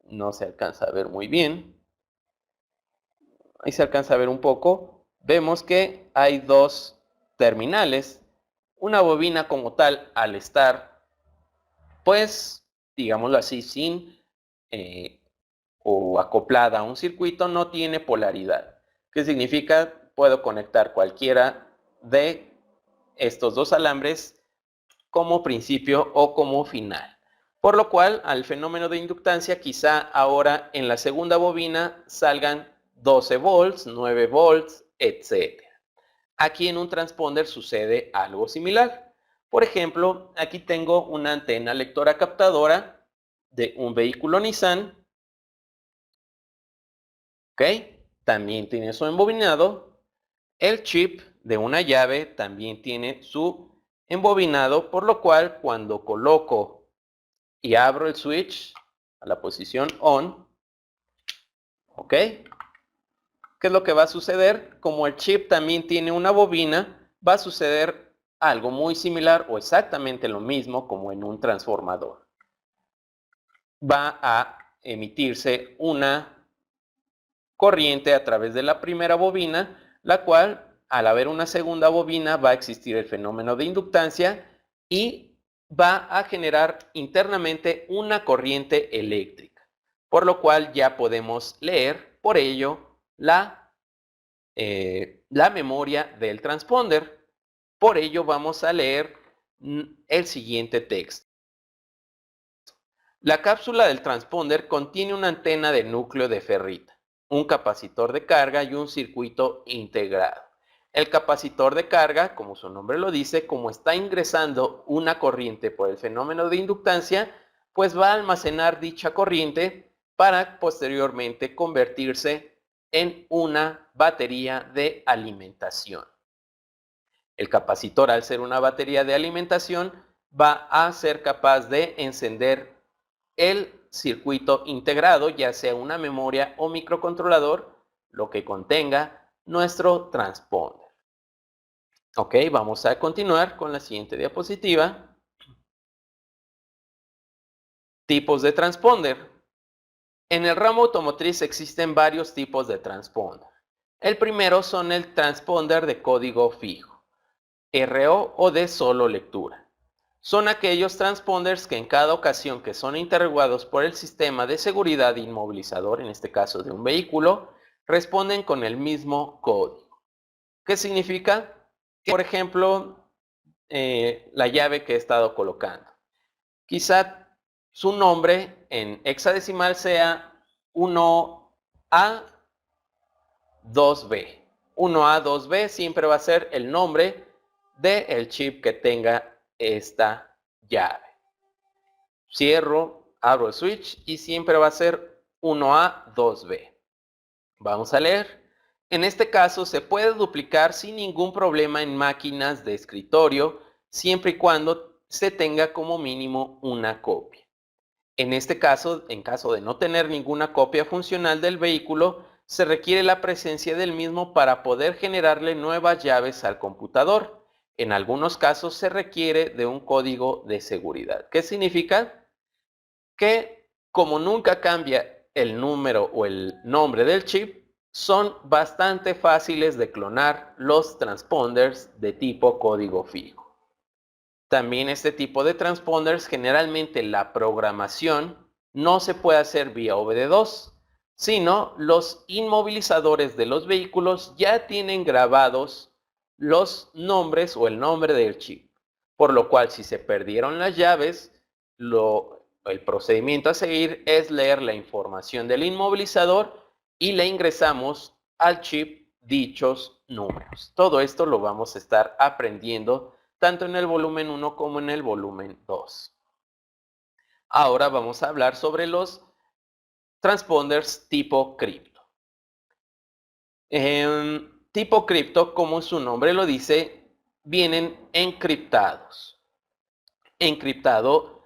no se alcanza a ver muy bien. Ahí se alcanza a ver un poco. Vemos que hay dos terminales. Una bobina como tal, al estar, pues, digámoslo así, sin o acoplada a un circuito, no tiene polaridad. ¿Qué significa? Puedo conectar cualquiera de estos dos alambres como principio o como final. Por lo cual, al fenómeno de inductancia, quizá ahora en la segunda bobina salgan 12 volts, 9 volts, etc. Aquí en un transponder sucede algo similar. Por ejemplo, aquí tengo una antena lectora captadora de un vehículo Nissan. ¿Ok? También tiene su embobinado. El chip de una llave también tiene su embobinado, por lo cual cuando coloco y abro el switch a la posición on, ¿ok? ¿Qué es lo que va a suceder? Como el chip también tiene una bobina, va a suceder algo muy similar o exactamente lo mismo como en un transformador. Va a emitirse una corriente a través de la primera bobina, la cual, al haber una segunda bobina, va a existir el fenómeno de inductancia y va a generar internamente una corriente eléctrica, por lo cual ya podemos leer, por ello, la memoria del transponder. Por ello vamos a leer el siguiente texto. La cápsula del transponder contiene una antena de núcleo de ferrita, un capacitor de carga y un circuito integrado. El capacitor de carga, como su nombre lo dice, como está ingresando una corriente por el fenómeno de inductancia, pues va a almacenar dicha corriente para posteriormente convertirse en una batería de alimentación. El capacitor, al ser una batería de alimentación, va a ser capaz de encender el circuito integrado, ya sea una memoria o microcontrolador, lo que contenga nuestro transponder. Ok, vamos a continuar con la siguiente diapositiva. Tipos de transponder. En el ramo automotriz existen varios tipos de transponder. El primero son el transponder de código fijo, RO o de solo lectura. Son aquellos transponders que en cada ocasión que son interrogados por el sistema de seguridad inmovilizador, en este caso de un vehículo, responden con el mismo código. ¿Qué significa? Que, por ejemplo, la llave que he estado colocando. Quizá su nombre en hexadecimal sea 1A2B. 1A2B siempre va a ser el nombre del chip que tenga esta llave. Cierro, abro el switch y siempre va a ser 1A2B. Vamos a leer. En este caso se puede duplicar sin ningún problema en máquinas de escritorio, siempre y cuando se tenga como mínimo una copia. En este caso, en caso de no tener ninguna copia funcional del vehículo, se requiere la presencia del mismo para poder generarle nuevas llaves al computador. En algunos casos se requiere de un código de seguridad. ¿Qué significa? Que como nunca cambia el número o el nombre del chip, son bastante fáciles de clonar los transponders de tipo código fijo. También este tipo de transponders, generalmente la programación no se puede hacer vía OBD2, sino los inmovilizadores de los vehículos ya tienen grabados los nombres o el nombre del chip. Por lo cual, si se perdieron las llaves, el procedimiento a seguir es leer la información del inmovilizador y le ingresamos al chip dichos números. Todo esto lo vamos a estar aprendiendo tanto en el volumen 1 como en el volumen 2. Ahora vamos a hablar sobre los transponders tipo cripto. Tipo cripto, como su nombre lo dice, vienen encriptados. Encriptado,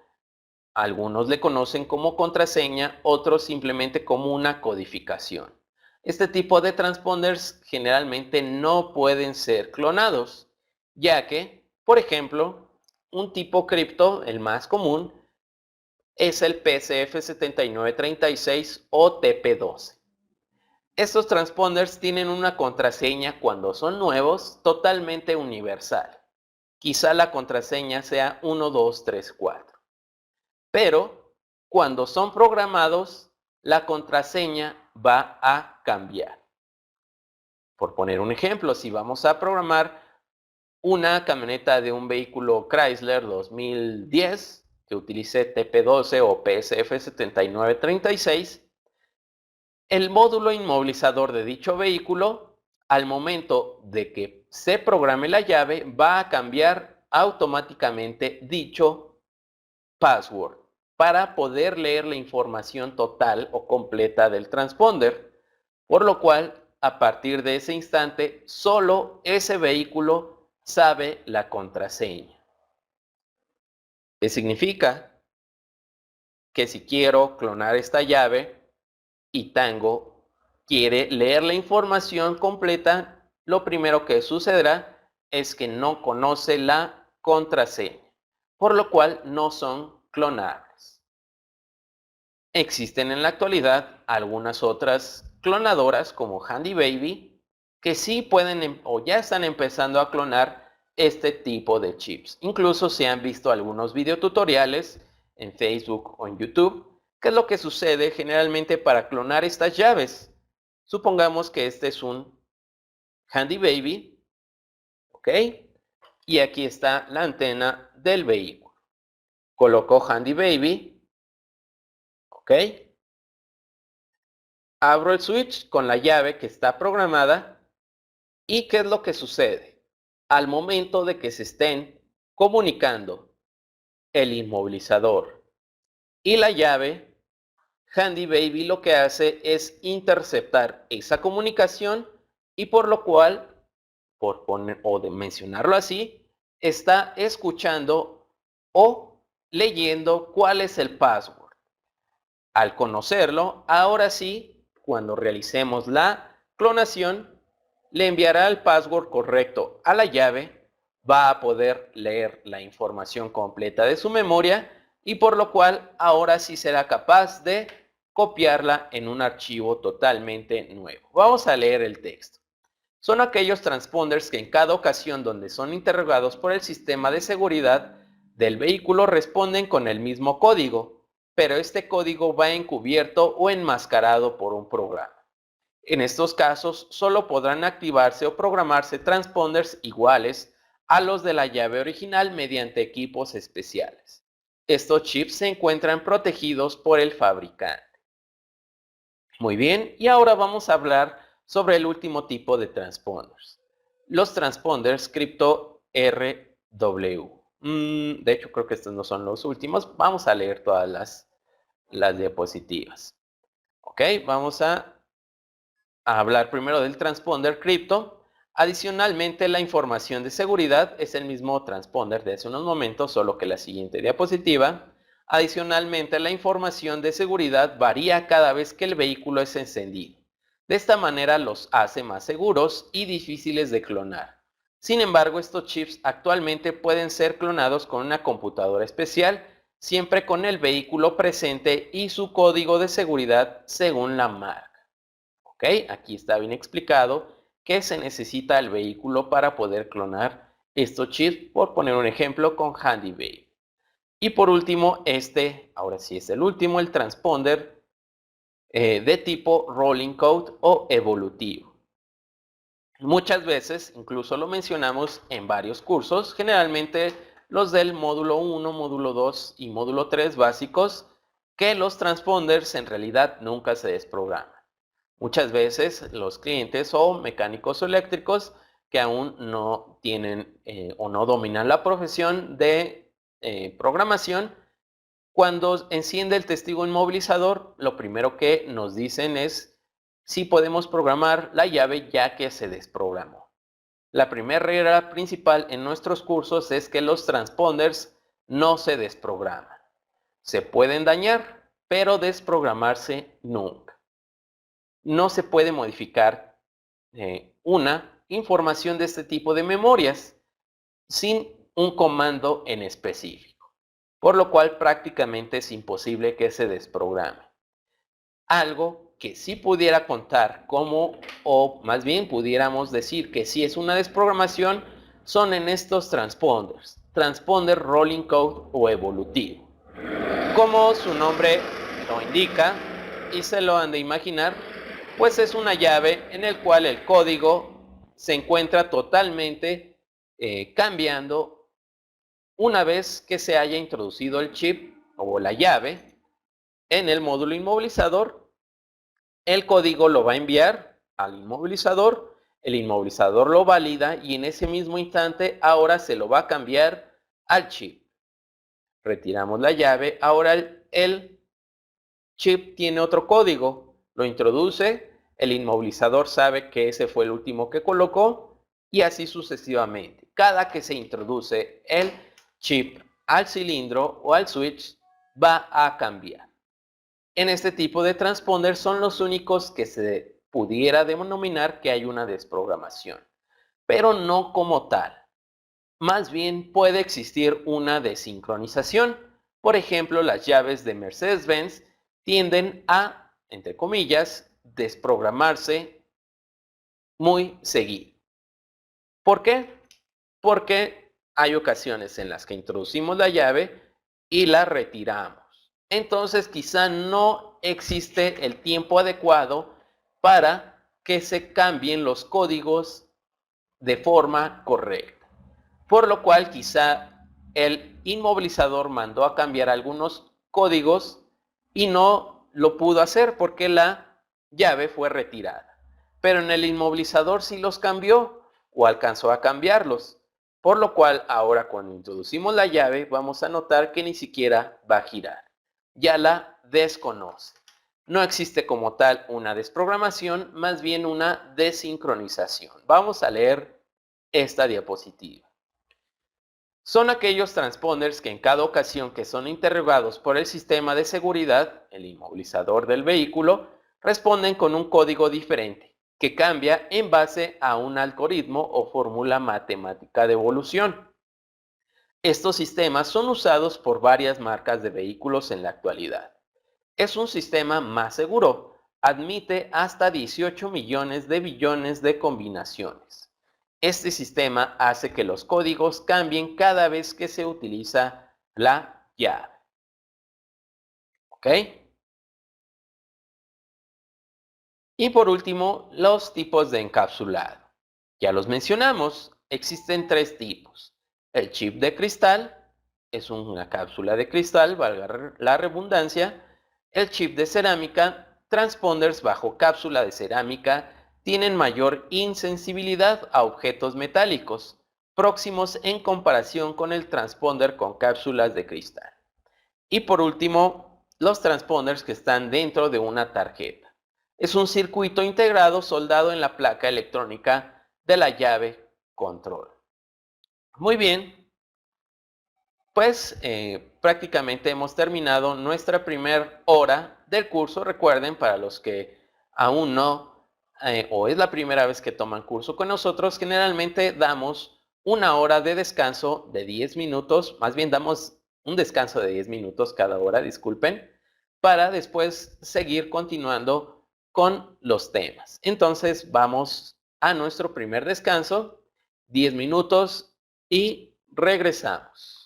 algunos le conocen como contraseña, otros simplemente como una codificación. Este tipo de transponders generalmente no pueden ser clonados, ya que, por ejemplo, un tipo cripto, el más común, es el PCF7936 o TP12. Estos transponders tienen una contraseña cuando son nuevos totalmente universal. Quizá la contraseña sea 1, 2, 3, 4. Pero cuando son programados, la contraseña va a cambiar. Por poner un ejemplo, si vamos a programar una camioneta de un vehículo Chrysler 2010 que utilice TP12 o PSF7936, el módulo inmovilizador de dicho vehículo, al momento de que se programe la llave, va a cambiar automáticamente dicho password para poder leer la información total o completa del transponder, por lo cual a partir de ese instante solo ese vehículo sabe la contraseña. ¿Qué significa? Que si quiero clonar esta llave y Tango quiere leer la información completa, lo primero que sucederá es que no conoce la contraseña, por lo cual no son clonables. Existen en la actualidad algunas otras clonadoras como Handy Baby que sí pueden o ya están empezando a clonar este tipo de chips. Incluso se han visto algunos videotutoriales en Facebook o en YouTube. ¿Qué es lo que sucede generalmente para clonar estas llaves? Supongamos que este es un Handy Baby, ¿ok? Y aquí está la antena del vehículo. Coloco Handy Baby, ¿ok? Abro el switch con la llave que está programada y ¿qué es lo que sucede? Al momento de que se estén comunicando el inmovilizador y la llave, Handy Baby lo que hace es interceptar esa comunicación y por lo cual, por poner o de mencionarlo así, está escuchando o leyendo cuál es el password. Al conocerlo, ahora sí, cuando realicemos la clonación, le enviará el password correcto a la llave, va a poder leer la información completa de su memoria y por lo cual ahora sí será capaz de copiarla en un archivo totalmente nuevo. Vamos a leer el texto. Son aquellos transponders que en cada ocasión donde son interrogados por el sistema de seguridad del vehículo responden con el mismo código, pero este código va encubierto o enmascarado por un programa. En estos casos, solo podrán activarse o programarse transponders iguales a los de la llave original mediante equipos especiales. Estos chips se encuentran protegidos por el fabricante. Muy bien, y ahora vamos a hablar sobre el último tipo de transponders. Los transponders cripto RW. De hecho, creo que estos no son los últimos. Vamos a leer todas las diapositivas. Ok, vamos a hablar primero del transponder cripto. Adicionalmente, la información de seguridad es el mismo transponder de hace unos momentos, solo que la siguiente diapositiva. Adicionalmente, la información de seguridad varía cada vez que el vehículo es encendido. De esta manera los hace más seguros y difíciles de clonar. Sin embargo, estos chips actualmente pueden ser clonados con una computadora especial, siempre con el vehículo presente y su código de seguridad según la marca. ¿Ok? Aquí está bien explicado qué se necesita el vehículo para poder clonar estos chips, por poner un ejemplo con Handy Baby. Y por último, ahora sí es el último, el transponder de tipo rolling code o evolutivo. Muchas veces, incluso lo mencionamos en varios cursos, generalmente los del módulo 1, módulo 2 y módulo 3 básicos, que los transponders en realidad nunca se desprograman. Muchas veces los clientes o mecánicos eléctricos que aún no tienen o no dominan la profesión de programación, cuando enciende el testigo inmovilizador, lo primero que nos dicen es si podemos programar la llave ya que se desprogramó. La primera regla principal en nuestros cursos es que los transponders no se desprograman. Se pueden dañar, pero desprogramarse nunca. No se puede modificar una información de este tipo de memorias sin un comando en específico. por lo cual prácticamente es imposible que se desprograme. Algo que sí pudiera contar como, o más bien pudiéramos decir que sí es una desprogramación, son en estos transponders, transponder rolling code o evolutivo. Como su nombre lo indica, y se lo han de imaginar, pues es una llave en el cual el código se encuentra totalmente cambiando una vez que se haya introducido el chip o la llave en el módulo inmovilizador. El código lo va a enviar al inmovilizador, el inmovilizador lo valida y en ese mismo instante ahora se lo va a cambiar al chip. Retiramos la llave, ahora el chip tiene otro código, lo introduce, el inmovilizador sabe que ese fue el último que colocó y así sucesivamente. Cada que se introduce el chip al cilindro o al switch va a cambiar. En este tipo de transponder son los únicos que se pudiera denominar que hay una desprogramación, pero no como tal. Más bien puede existir una desincronización. Por ejemplo, las llaves de Mercedes-Benz tienden a, entre comillas, desprogramarse muy seguido. ¿Por qué? Porque hay ocasiones en las que introducimos la llave y la retiramos. Entonces quizá no existe el tiempo adecuado para que se cambien los códigos de forma correcta. Por lo cual quizá el inmovilizador mandó a cambiar algunos códigos y no lo pudo hacer porque la llave fue retirada. Pero en el inmovilizador sí los cambió o alcanzó a cambiarlos. Por lo cual ahora cuando introducimos la llave vamos a notar que ni siquiera va a girar. Ya la desconoce. No existe como tal una desprogramación, más bien una desincronización. Vamos a leer esta diapositiva. Son aquellos transponders que en cada ocasión que son interrogados por el sistema de seguridad, el inmovilizador del vehículo, responden con un código diferente, que cambia en base a un algoritmo o fórmula matemática de evolución. Estos sistemas son usados por varias marcas de vehículos en la actualidad. Es un sistema más seguro, admite hasta 18 millones de billones de combinaciones. Este sistema hace que los códigos cambien cada vez que se utiliza la llave. ¿Ok? Y por último, los tipos de encapsulado. Ya los mencionamos, existen tres tipos. El chip de cristal es una cápsula de cristal, valga la redundancia. El chip de cerámica, transponders bajo cápsula de cerámica, tienen mayor insensibilidad a objetos metálicos, próximos en comparación con el transponder con cápsulas de cristal. Y por último, los transponders que están dentro de una tarjeta. Es un circuito integrado soldado en la placa electrónica de la llave control. Muy bien, pues prácticamente hemos terminado nuestra primera hora del curso. Recuerden, para los que aún no o es la primera vez que toman curso con nosotros, generalmente damos una hora de descanso de 10 minutos, más bien damos un descanso de 10 minutos cada hora, disculpen, para después seguir continuando con los temas. Entonces vamos a nuestro primer descanso, 10 minutos y regresamos.